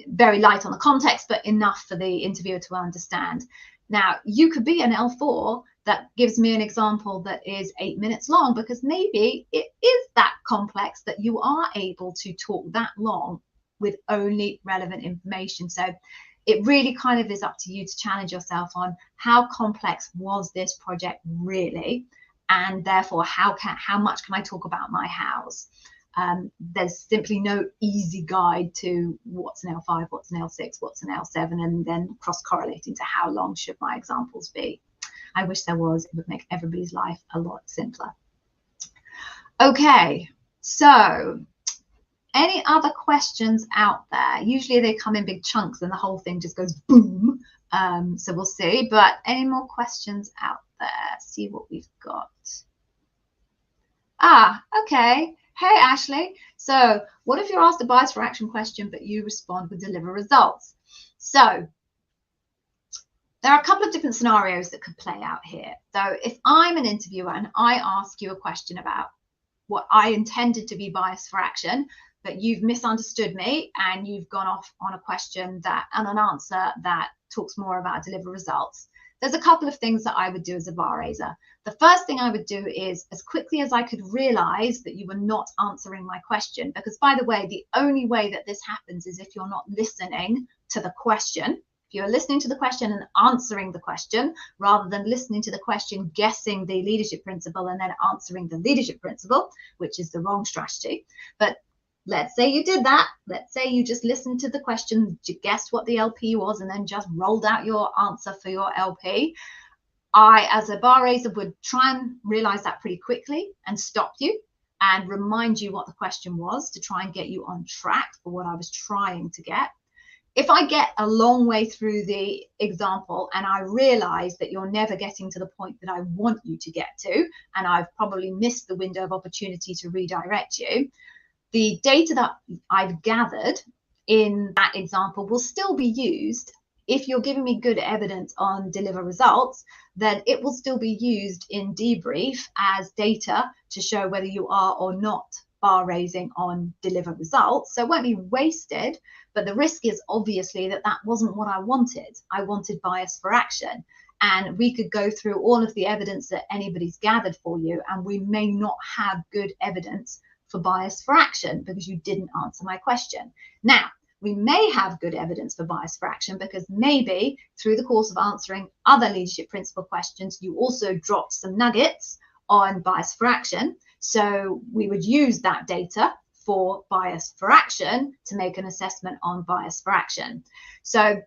very light on the context, but enough for the interviewer to understand. Now, you could be an L4 that gives me an example that is 8 minutes long, because maybe it is that complex that you are able to talk that long with only relevant information. So it really kind of is up to you to challenge yourself on how complex was this project really, and therefore how much can I talk about my hows. There's simply no easy guide to what's an L5, what's an L6, what's an L7, and then cross-correlating to how long should my examples be. I wish there was. It would make everybody's life a lot simpler. Okay, so any other questions out there? Usually they come in big chunks and the whole thing just goes boom. So we'll see. But any more questions out there? See what we've got. Ah, okay. Hey, Ashley. So what if you're asked a bias for action question, but you respond with deliver results? So there are a couple of different scenarios that could play out here. So if I'm an interviewer and I ask you a question about what I intended to be bias for action, but you've misunderstood me and you've gone off on a question that and an answer that talks more about deliver results, there's a couple of things that I would do as a bar raiser. The first thing I would do is, as quickly as I could realize that you were not answering my question, because by the way, the only way that this happens is if you're not listening to the question. If you're listening to the question and answering the question, rather than listening to the question, guessing the leadership principle, and then answering the leadership principle, which is the wrong strategy. But let's say you did that. Let's say you just listened to the question, you guessed what the LP was, and then just rolled out your answer for your LP. I, as a bar raiser, would try and realize that pretty quickly and stop you and remind you what the question was to try and get you on track for what I was trying to get. If I get a long way through the example and I realize that you're never getting to the point that I want you to get to, and I've probably missed the window of opportunity to redirect you, the data that I've gathered in that example will still be used. If you're giving me good evidence on deliver results, then it will still be used in debrief as data to show whether you are or not bar raising on deliver results. So it won't be wasted, but the risk is obviously that that wasn't what I wanted. I wanted bias for action. And we could go through all of the evidence that anybody's gathered for you, and we may not have good evidence for bias for action because you didn't answer my question. Now, we may have good evidence for bias for action because maybe through the course of answering other leadership principle questions, you also dropped some nuggets on bias for action. So we would use that data for bias for action to make an assessment on bias for action. So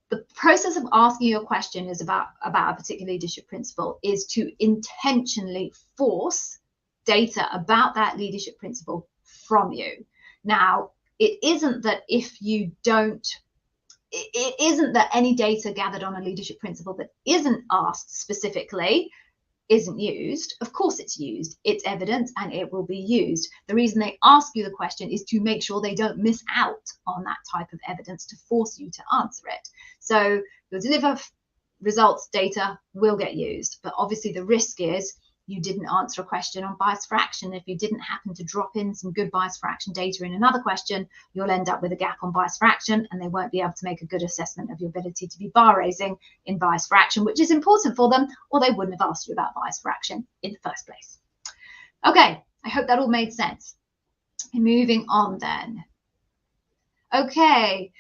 the process of asking your question is about a particular leadership principle is to intentionally force data about that leadership principle from you. Now, it isn't that if you don't, it isn't that any data gathered on a leadership principle that isn't asked specifically isn't used. Of course it's used, it's evidence, and it will be used. The reason they ask you the question is to make sure they don't miss out on that type of evidence to force you to answer it. So your deliver results data will get used, but obviously the risk is you didn't answer a question on bias for action. If you didn't happen to drop in some good bias for action data in another question, you'll end up with a gap on bias for action, and they won't be able to make a good assessment of your ability to be bar raising in bias for action, which is important for them, or they wouldn't have asked you about bias for action in the first place. Okay, I hope that all made sense. Moving on then. Okay.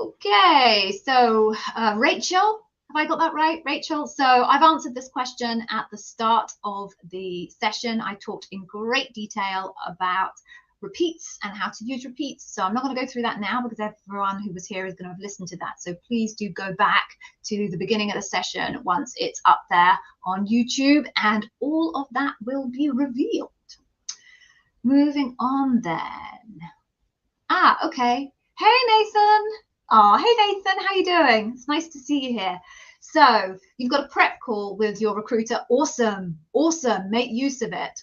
Okay, so Rachel, have I got that right, Rachel? So I've answered this question at the start of the session. I talked in great detail about repeats and how to use repeats. So I'm not going to go through that now because everyone who was here is going to have listened to that. So please do go back to the beginning of the session once it's up there on YouTube, and all of that will be revealed. Moving on then. Okay. Hey, Nathan. Oh, hey, Nathan. How you doing? It's nice to see you here. So you've got a prep call with your recruiter. Awesome. Awesome. Make use of it.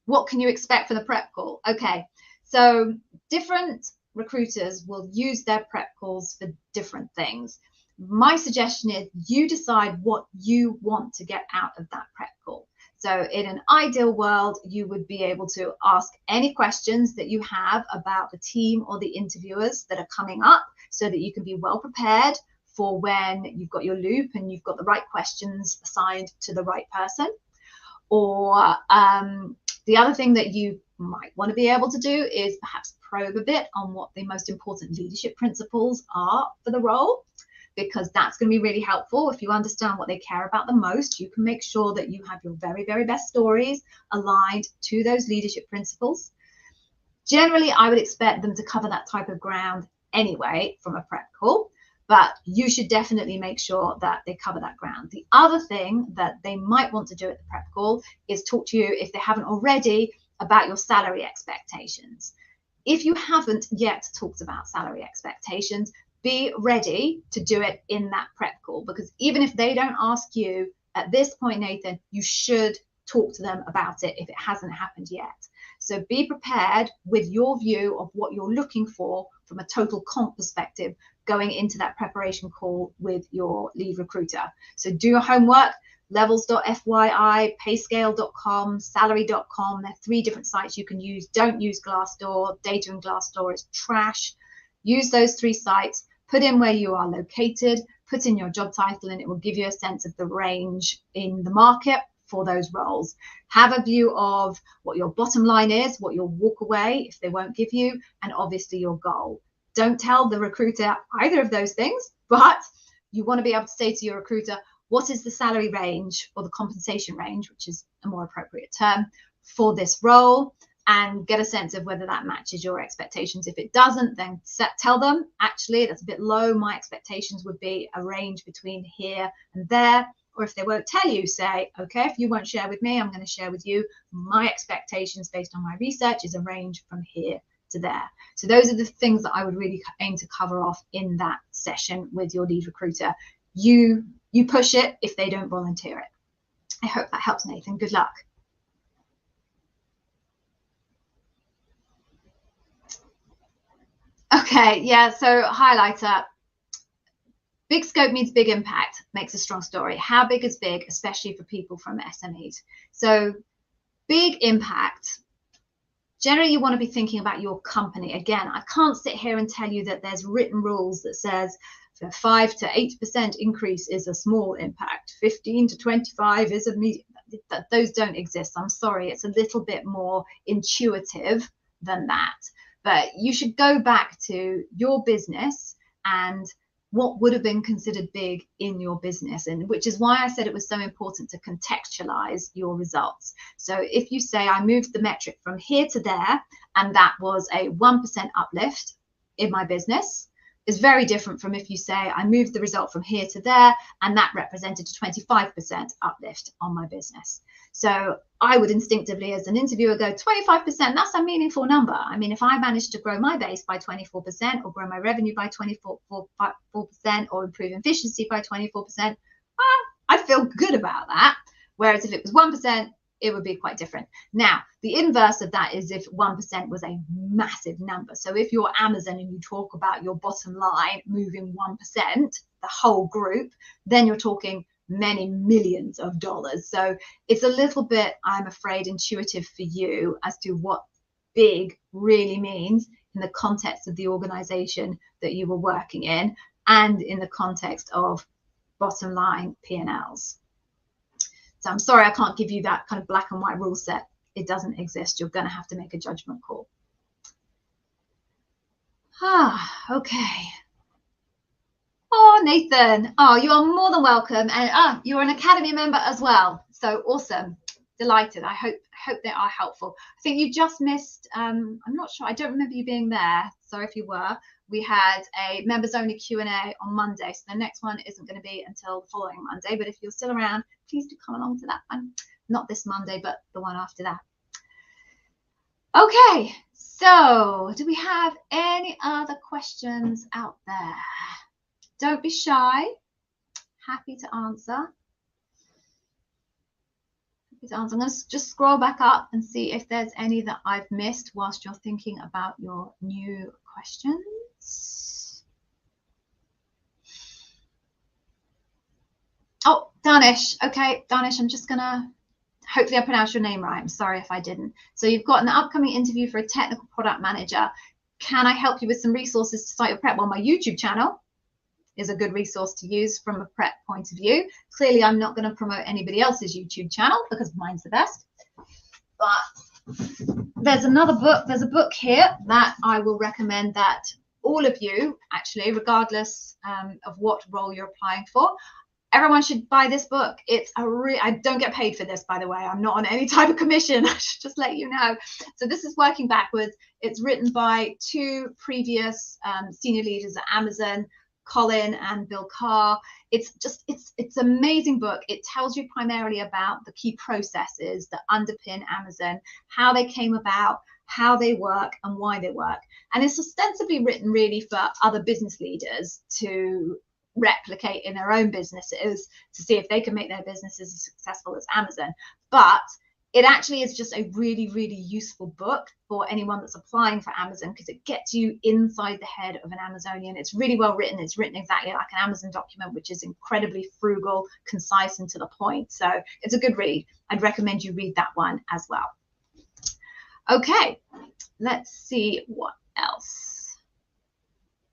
What can you expect for the prep call? Okay. So different recruiters will use their prep calls for different things. My suggestion is you decide what you want to get out of that prep call. So in an ideal world, you would be able to ask any questions that you have about the team or the interviewers that are coming up so that you can be well prepared for when you've got your loop and you've got the right questions assigned to the right person. Or the other thing that you might want to be able to do is perhaps probe a bit on what the most important leadership principles are for the role, because that's going to be really helpful. If you understand what they care about the most, you can make sure that you have your very, very best stories aligned to those leadership principles. Generally, I would expect them to cover that type of ground anyway from a prep call, but you should definitely make sure that they cover that ground. The other thing that they might want to do at the prep call is talk to you, if they haven't already, about your salary expectations. If you haven't yet talked about salary expectations, be ready to do it in that prep call, because even if they don't ask you at this point, Nathan, you should talk to them about it if it hasn't happened yet. So be prepared with your view of what you're looking for from a total comp perspective going into that preparation call with your lead recruiter. So do your homework. Levels.fyi, payscale.com, salary.com. There are 3 different sites you can use. Don't use Glassdoor. Data in Glassdoor is trash. Use those 3 sites. Put in where you are located, put in your job title, and it will give you a sense of the range in the market for those roles. Have a view of what your bottom line is, what your walk away if they won't give you, and obviously your goal. Don't tell the recruiter either of those things, but you want to be able to say to your recruiter, what is the salary range or the compensation range, which is a more appropriate term, for this role, and get a sense of whether that matches your expectations. If it doesn't, then tell them, actually, that's a bit low. My expectations would be a range between here and there. Or if they won't tell you, say, okay, if you won't share with me, I'm going to share with you my expectations based on my research is a range from here to there. So those are the things that I would really aim to cover off in that session with your lead recruiter. You push it if they don't volunteer it. I hope that helps, Nathan. Good luck. Okay, yeah, so highlighter. Big scope means big impact, makes a strong story. How big is big, especially for people from SMEs? So big impact. Generally, you want to be thinking about your company. Again, I can't sit here and tell you that there's written rules that says 5 to 8% increase is a small impact, 15 to 25 is a medium. Those don't exist. I'm sorry, it's a little bit more intuitive than that. But you should go back to your business and what would have been considered big in your business, and which is why I said it was so important to contextualize your results. So if you say I moved the metric from here to there and that was a 1% uplift in my business, is very different from if you say I moved the result from here to there and that represented a 25% uplift on my business. So I would instinctively, as an interviewer, go 25%, that's a meaningful number. I mean, if I managed to grow my base by 24% or grow my revenue by 24% or improve efficiency by 24%, I'd feel good about that. Whereas if it was 1%, it would be quite different. Now, the inverse of that is if 1% was a massive number. So if you're Amazon and you talk about your bottom line moving 1%, the whole group, then you're talking many millions of dollars. So it's a little bit, I'm afraid, intuitive for you as to what big really means in the context of the organization that you were working in and in the context of bottom line P&Ls. So I'm sorry, I can't give you that kind of black and white rule set. It doesn't exist. You're going to have to make a judgment call. Okay. Oh, Nathan. Oh, you are more than welcome. And you're an Academy member as well. So awesome. delighted. I hope they are helpful. I think you just missed, I'm not sure, I don't remember you being there. So if you were, we had a members only Q&A on Monday. So the next one isn't going to be until the following Monday. But if you're still around, please do come along to that one. Not this Monday, but the one after that. Okay, so do we have any other questions out there? Don't be shy. Happy to answer. I'm going to just scroll back up and see if there's any that I've missed whilst you're thinking about your new questions. Oh, Danish. Okay, Danish, I'm just going to, hopefully I pronounced your name right. I'm sorry if I didn't. So you've got an upcoming interview for a technical product manager. Can I help you with some resources to start your prep? Well, my YouTube channel is a good resource to use from a prep point of view. Clearly, I'm not going to promote anybody else's YouTube channel because mine's the best. But there's another book. There's a book here that I will recommend that all of you, actually, regardless of what role you're applying for, everyone should buy this book. It's a I don't get paid for this, by the way. I'm not on any type of commission. I should just let you know. So this is working backwards. It's written by two previous senior leaders at Amazon, Colin and Bill Carr. It's an amazing book. It tells you primarily about the key processes that underpin Amazon, how they came about, how they work, and why they work. And it's ostensibly written really for other business leaders to replicate in their own businesses to see if they can make their businesses as successful as Amazon. But it actually is just a really, really useful book for anyone that's applying for Amazon because it gets you inside the head of an Amazonian. It's really well written. It's written exactly like an Amazon document, which is incredibly frugal, concise, and to the point. So it's a good read. I'd recommend you read that one as well. Okay, let's see what else.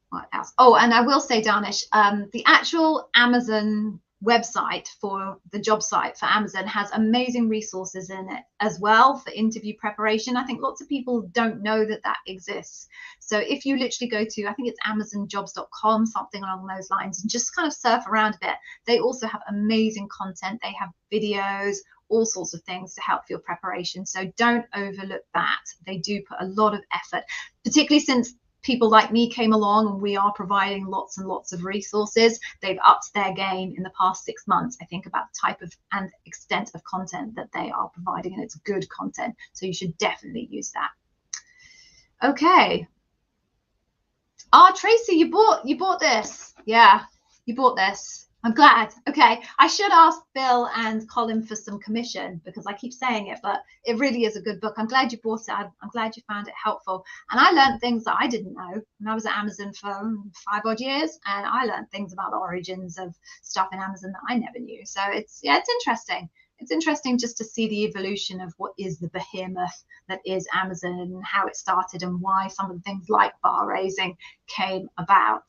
What else? Oh, and I will say, Danish, the actual Amazon website for the job site for Amazon has amazing resources in it as well for interview preparation. I think lots of people don't know that that exists. So if you literally go to, I think it's amazonjobs.com, something along those lines, and just kind of surf around a bit, they also have amazing content. They have videos, all sorts of things to help your preparation. So don't overlook that. They do put a lot of effort, particularly since people like me came along and we are providing lots and lots of resources. They've upped their game in the past 6 months, I think, about the type of and extent of content that they are providing, and it's good content. So you should definitely use that. Okay. Oh, Tracy, you bought this. Yeah, you bought this. I'm glad. Okay, I should ask Bill and Colin for some commission because I keep saying it, but it really is a good book. I'm glad you bought it. I'm glad you found it helpful. And I learned things that I didn't know. And I was at Amazon for 5 odd years, and I learned things about the origins of stuff in Amazon that I never knew. So it's interesting. It's interesting just to see the evolution of what is the behemoth that is Amazon and how it started and why some of the things like bar raising came about.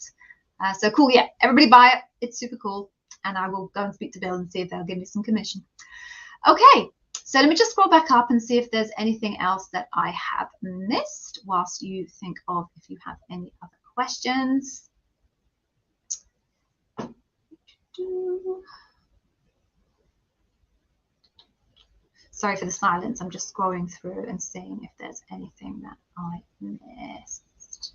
So cool. Yeah, everybody buy it. It's super cool. And I will go and speak to Bill and see if they'll give me some commission. Okay, so let me just scroll back up and see if there's anything else that I have missed whilst you think of if you have any other questions. Sorry for the silence. I'm just scrolling through and seeing if there's anything that I missed.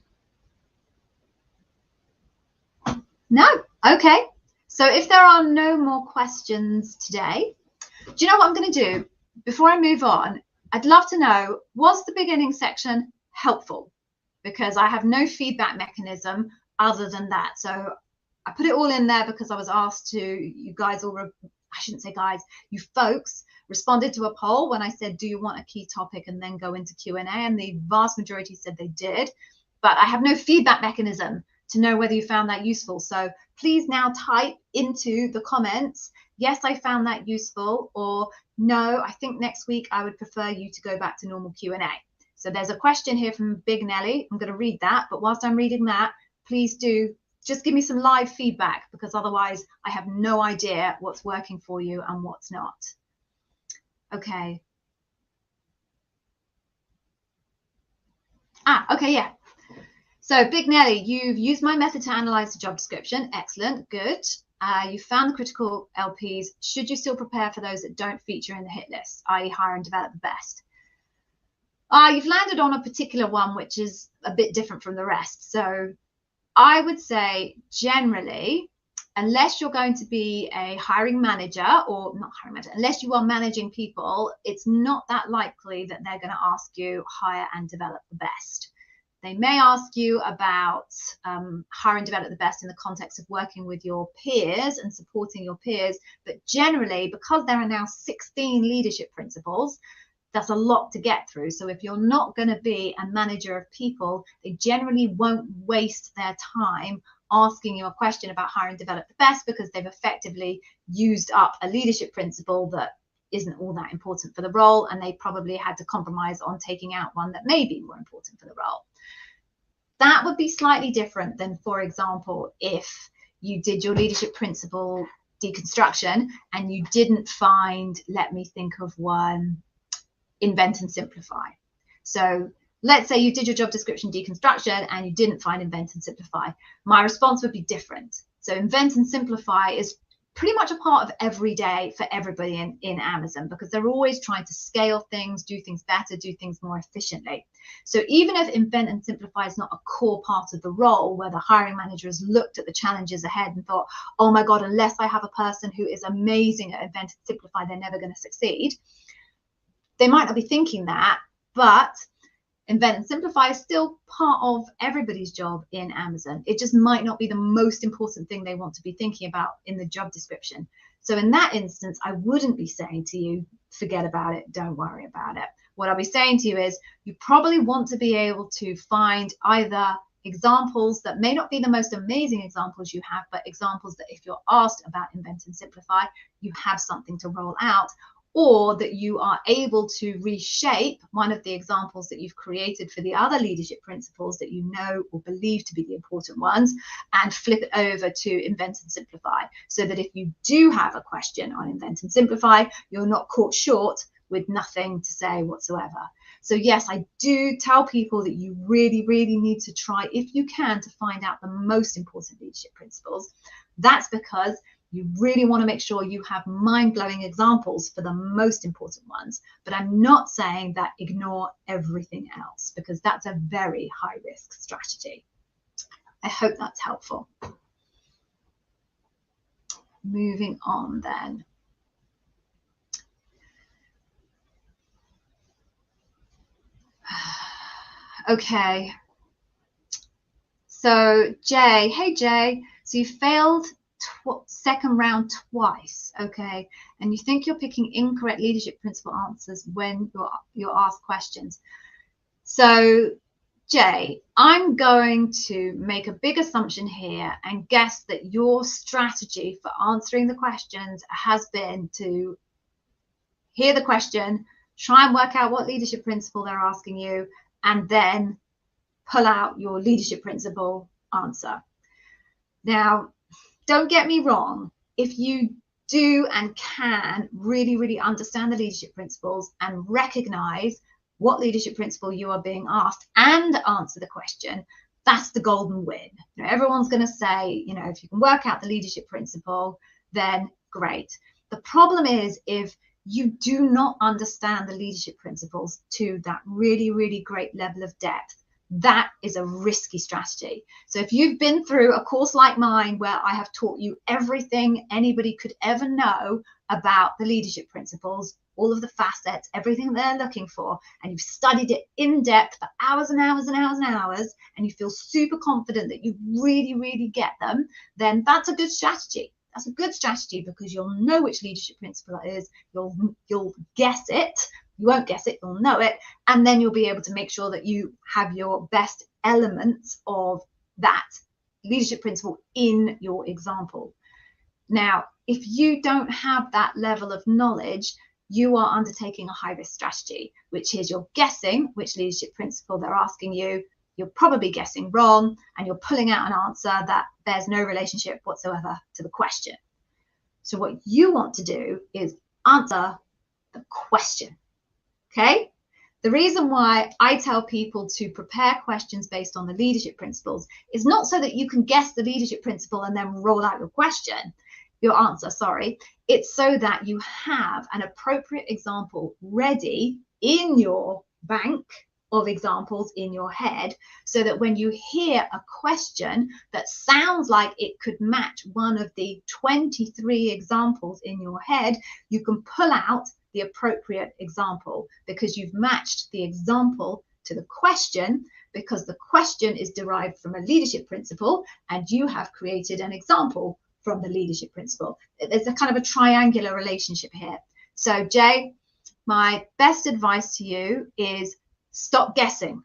No. Okay. So if there are no more questions today, do you know what I'm going to do? Before I move on, I'd love to know, was the beginning section helpful? Because I have no feedback mechanism other than that. So I put it all in there because I was asked to, you guys all, I shouldn't say guys, you folks responded to a poll when I said, do you want a key topic and then go into Q&A? And the vast majority said they did, but I have no feedback mechanism to know whether you found that useful. So please now type into the comments, yes, I found that useful, or no, I think next week I would prefer you to go back to normal Q&A. So there's a question here from Big Nelly. I'm going to read that, but whilst I'm reading that, please do just give me some live feedback, because otherwise I have no idea what's working for you and what's not. Okay. Okay, yeah. So Big Nelly, you've used my method to analyze the job description. Excellent, good. You found the critical LPs. Should you still prepare for those that don't feature in the hit list, i.e. hire and develop the best? You've landed on a particular one which is a bit different from the rest. So I would say generally, unless you're going to be a hiring manager, or not hiring manager, unless you are managing people, it's not that likely that they're going to ask you hire and develop the best. They may ask you about hire and develop the best in the context of working with your peers and supporting your peers, but generally, because there are now 16 leadership principles, that's a lot to get through. So if you're not going to be a manager of people, they generally won't waste their time asking you a question about hire and develop the best, because they've effectively used up a leadership principle that isn't all that important for the role, and they probably had to compromise on taking out one that may be more important for the role. That would be slightly different than, for example, if you did your leadership principle deconstruction and you didn't find, let me think of one, invent and simplify. So let's say you did your job description deconstruction and you didn't find invent and simplify. My response would be different. So invent and simplify is pretty much a part of every day for everybody in Amazon, because they're always trying to scale things, do things better, do things more efficiently. So even if invent and simplify is not a core part of the role, where the hiring manager has looked at the challenges ahead and thought, oh my God, unless I have a person who is amazing at invent and simplify, they're never going to succeed. They might not be thinking that, but invent and simplify is still part of everybody's job in Amazon. It just might not be the most important thing they want to be thinking about in the job description. So in that instance, I wouldn't be saying to you, forget about it, don't worry about it. What I'll be saying to you is, you probably want to be able to find either examples that may not be the most amazing examples you have, but examples that if you're asked about invent and simplify, you have something to roll out, or that you are able to reshape one of the examples that you've created for the other leadership principles that you know or believe to be the important ones, and flip it over to invent and simplify, so that if you do have a question on invent and simplify, you're not caught short with nothing to say whatsoever. So yes, I do tell people that you really, really need to try, if you can, to find out the most important leadership principles. That's because you really want to make sure you have mind-blowing examples for the most important ones. But I'm not saying that ignore everything else, because that's a very high-risk strategy. I hope that's helpful. Moving on then. Okay. So Jay, hey Jay, so you failed second round twice, okay, and you think you're picking incorrect leadership principle answers when you're asked questions. So Jay, I'm going to make a big assumption here and guess that your strategy for answering the questions has been to hear the question, try and work out what leadership principle they're asking you, and then pull out your leadership principle answer. Now, don't get me wrong, if you do and can really, really understand the leadership principles and recognize what leadership principle you are being asked and answer the question, that's the golden win. You know, everyone's going to say, you know, if you can work out the leadership principle, then great. The problem is if you do not understand the leadership principles to that really, really great level of depth, that is a risky strategy. So if you've been through a course like mine, where I have taught you everything anybody could ever know about the leadership principles, all of the facets, everything they're looking for, and you've studied it in depth for hours and hours and hours and hours, and you feel super confident that you really, really get them, then that's a good strategy. That's a good strategy, because you'll know which leadership principle it is, you'll guess it. You won't guess it, you'll know it, and then you'll be able to make sure that you have your best elements of that leadership principle in your example. Now, if you don't have that level of knowledge, you are undertaking a high-risk strategy, which is you're guessing which leadership principle they're asking you, you're probably guessing wrong, and you're pulling out an answer that bears no relationship whatsoever to the question. So what you want to do is answer the question. Okay, the reason why I tell people to prepare questions based on the leadership principles is not so that you can guess the leadership principle and then roll out your question. your answer, sorry. It's so that you have an appropriate example ready in your bank of examples in your head, so that when you hear a question that sounds like it could match one of the 23 examples in your head, you can pull out the appropriate example, because you've matched the example to the question, because the question is derived from a leadership principle and you have created an example from the leadership principle. There's a kind of a triangular relationship here. So Jay, my best advice to you is stop guessing.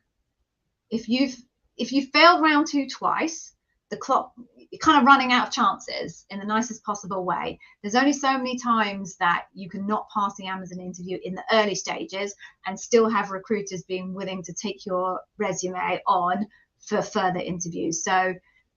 If you've failed round 2 twice, the clock, you're kind of running out of chances in the nicest possible way. There's only so many times that you can not pass the Amazon interview in the early stages and still have recruiters being willing to take your resume on for further interviews. So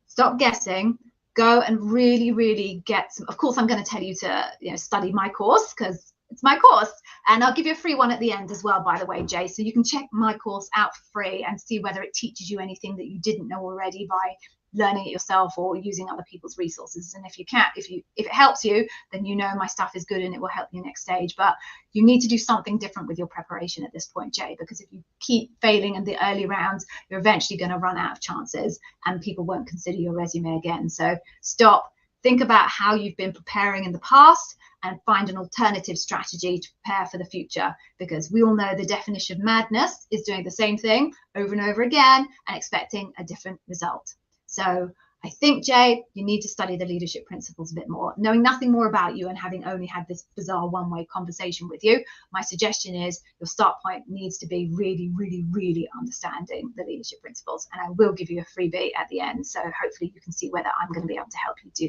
stop guessing. Go and really get some. Of course, I'm going to tell you to study my course, because it's my course, and I'll give you a free one at the end as well, by the way, Jay, so you can check my course out for free and see whether it teaches you anything that you didn't know already by learning it yourself or using other people's resources. And if it helps you, then my stuff is good and it will help you next stage. But you need to do something different with your preparation at this point, Jay, because if you keep failing in the early rounds, you're eventually going to run out of chances and people won't consider your resume again. So stop, think about how you've been preparing in the past, and find an alternative strategy to prepare for the future, because we all know the definition of madness is doing the same thing over and over again and expecting a different result. So I think, Jay, you need to study the leadership principles a bit more. Knowing nothing more about you and having only had this bizarre one-way conversation with you, my suggestion is your start point needs to be really understanding the leadership principles. And I will give you a freebie at the end, so hopefully you can see whether I'm going to be able to help you do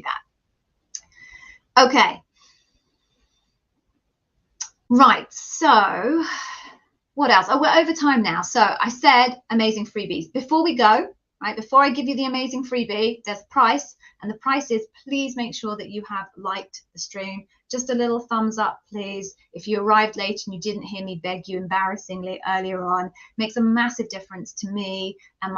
that. Okay. Right, so what else? Oh, we're over time now. So I said amazing freebies. Before we go, right, before I give you the amazing freebie, there's a price, and the price is, please make sure that you have liked the stream. Just a little thumbs up, please. If you arrived late and you didn't hear me beg you embarrassingly earlier on, makes a massive difference to me and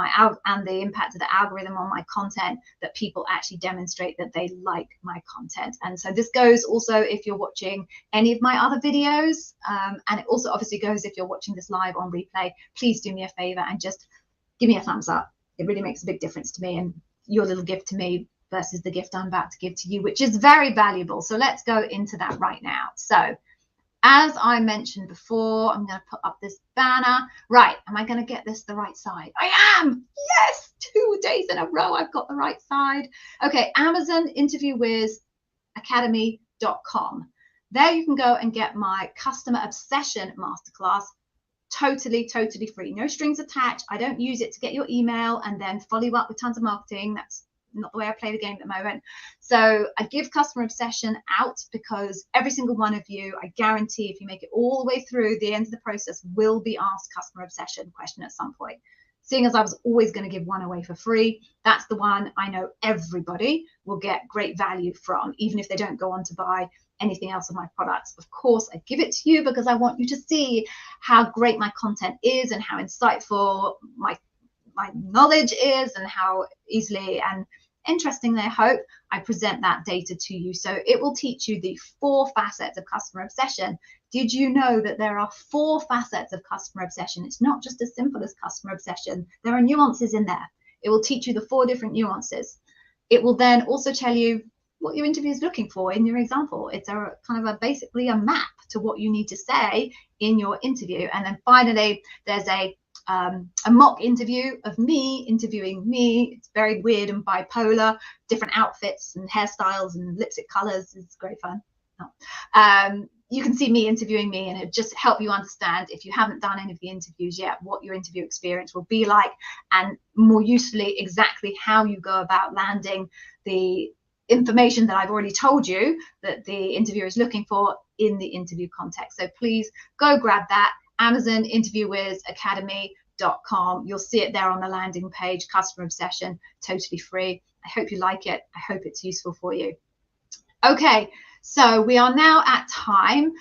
the impact of the algorithm on my content, that people actually demonstrate that they like my content. And so this goes also if you're watching any of my other videos, and it also obviously goes if you're watching this live on replay. Please do me a favor and just give me a thumbs up. It really makes a big difference to me, and your little gift to me versus the gift I'm about to give to you, which is very valuable. So let's go into that right now. So as I mentioned before, I'm going to put up this banner. Right, am I going to get this the right side? I am. Yes, 2 days in a row I've got the right side. Okay, Amazon Interview With Academy.com. There you can go and get my Customer Obsession Masterclass totally free. No strings attached. I don't use it to get your email and then follow you up with tons of marketing. That's not the way I play the game at the moment. So I give Customer Obsession out because every single one of you, I guarantee, if you make it all the way through, the end of the process will be asked Customer Obsession question at some point. Seeing as I was always going to give one away for free, that's the one I know everybody will get great value from, even if they don't go on to buy anything else of my products. Of course, I give it to you because I want you to see how great my content is and how insightful my knowledge is and how easily and interestingly, I hope, I present that data to you. So it will teach you the 4 facets of customer obsession. Did you know that there are 4 facets of customer obsession? It's not just as simple as customer obsession. There are nuances in there. It will teach you the 4 different nuances. It will then also tell you what your interview is looking for in your example. It's a kind of basically a map to what you need to say in your interview. And then finally, there's a mock interview of me interviewing me. It's very weird and bipolar, different outfits and hairstyles and lipstick colors. It's great fun. You can see me interviewing me, and it just help you understand, if you haven't done any of the interviews yet, what your interview experience will be like, and more usefully, exactly how you go about landing the information that I've already told you that the interviewer is looking for in the interview context. So please go grab that. Amazon Interview With Academy.com. You'll see it there on the landing page. Customer Obsession, totally free. I hope you like it. I hope it's useful for you. Okay, so we are now at time.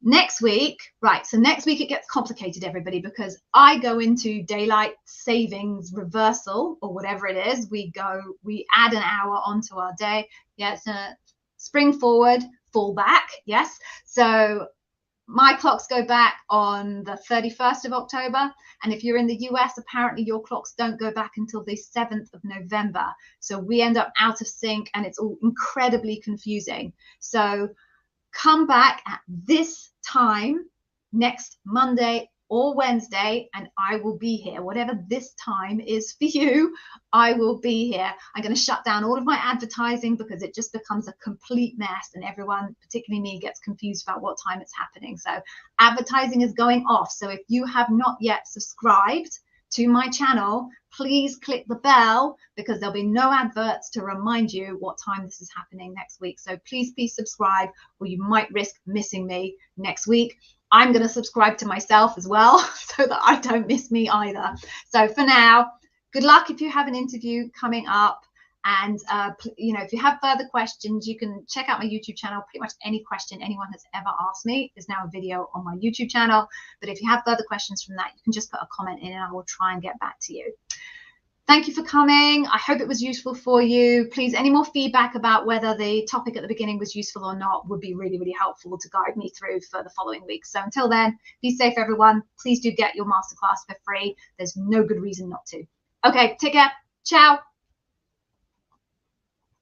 Next week, right, so next week it gets complicated, everybody, because I go into daylight savings reversal or whatever it is. We add an hour onto our day. Yeah, it's spring forward, fall back. Yes. So my clocks go back on the 31st of October. And if you're in the US, apparently your clocks don't go back until the 7th of November. So we end up out of sync and it's all incredibly confusing. So come back at this time next Monday or Wednesday, and I will be here. Whatever this time is for you, I will be here. I'm going to shut down all of my advertising because it just becomes a complete mess and everyone, particularly me, gets confused about what time it's happening. So advertising is going off. So if you have not yet subscribed to my channel, please click the bell because there'll be no adverts to remind you what time this is happening next week. So please subscribe or you might risk missing me next week. I'm going to subscribe to myself as well so that I don't miss me either. So for now, good luck if you have an interview coming up. And, you know, if you have further questions, you can check out my YouTube channel. Pretty much any question anyone has ever asked me is now a video on my YouTube channel. But if you have further questions from that, you can just put a comment in and I will try and get back to you. Thank you for coming. I hope it was useful for you. Please, any more feedback about whether the topic at the beginning was useful or not would be really, really helpful to guide me through for the following weeks. So until then, be safe, everyone. Please do get your masterclass for free. There's no good reason not to. Okay, take care. Ciao.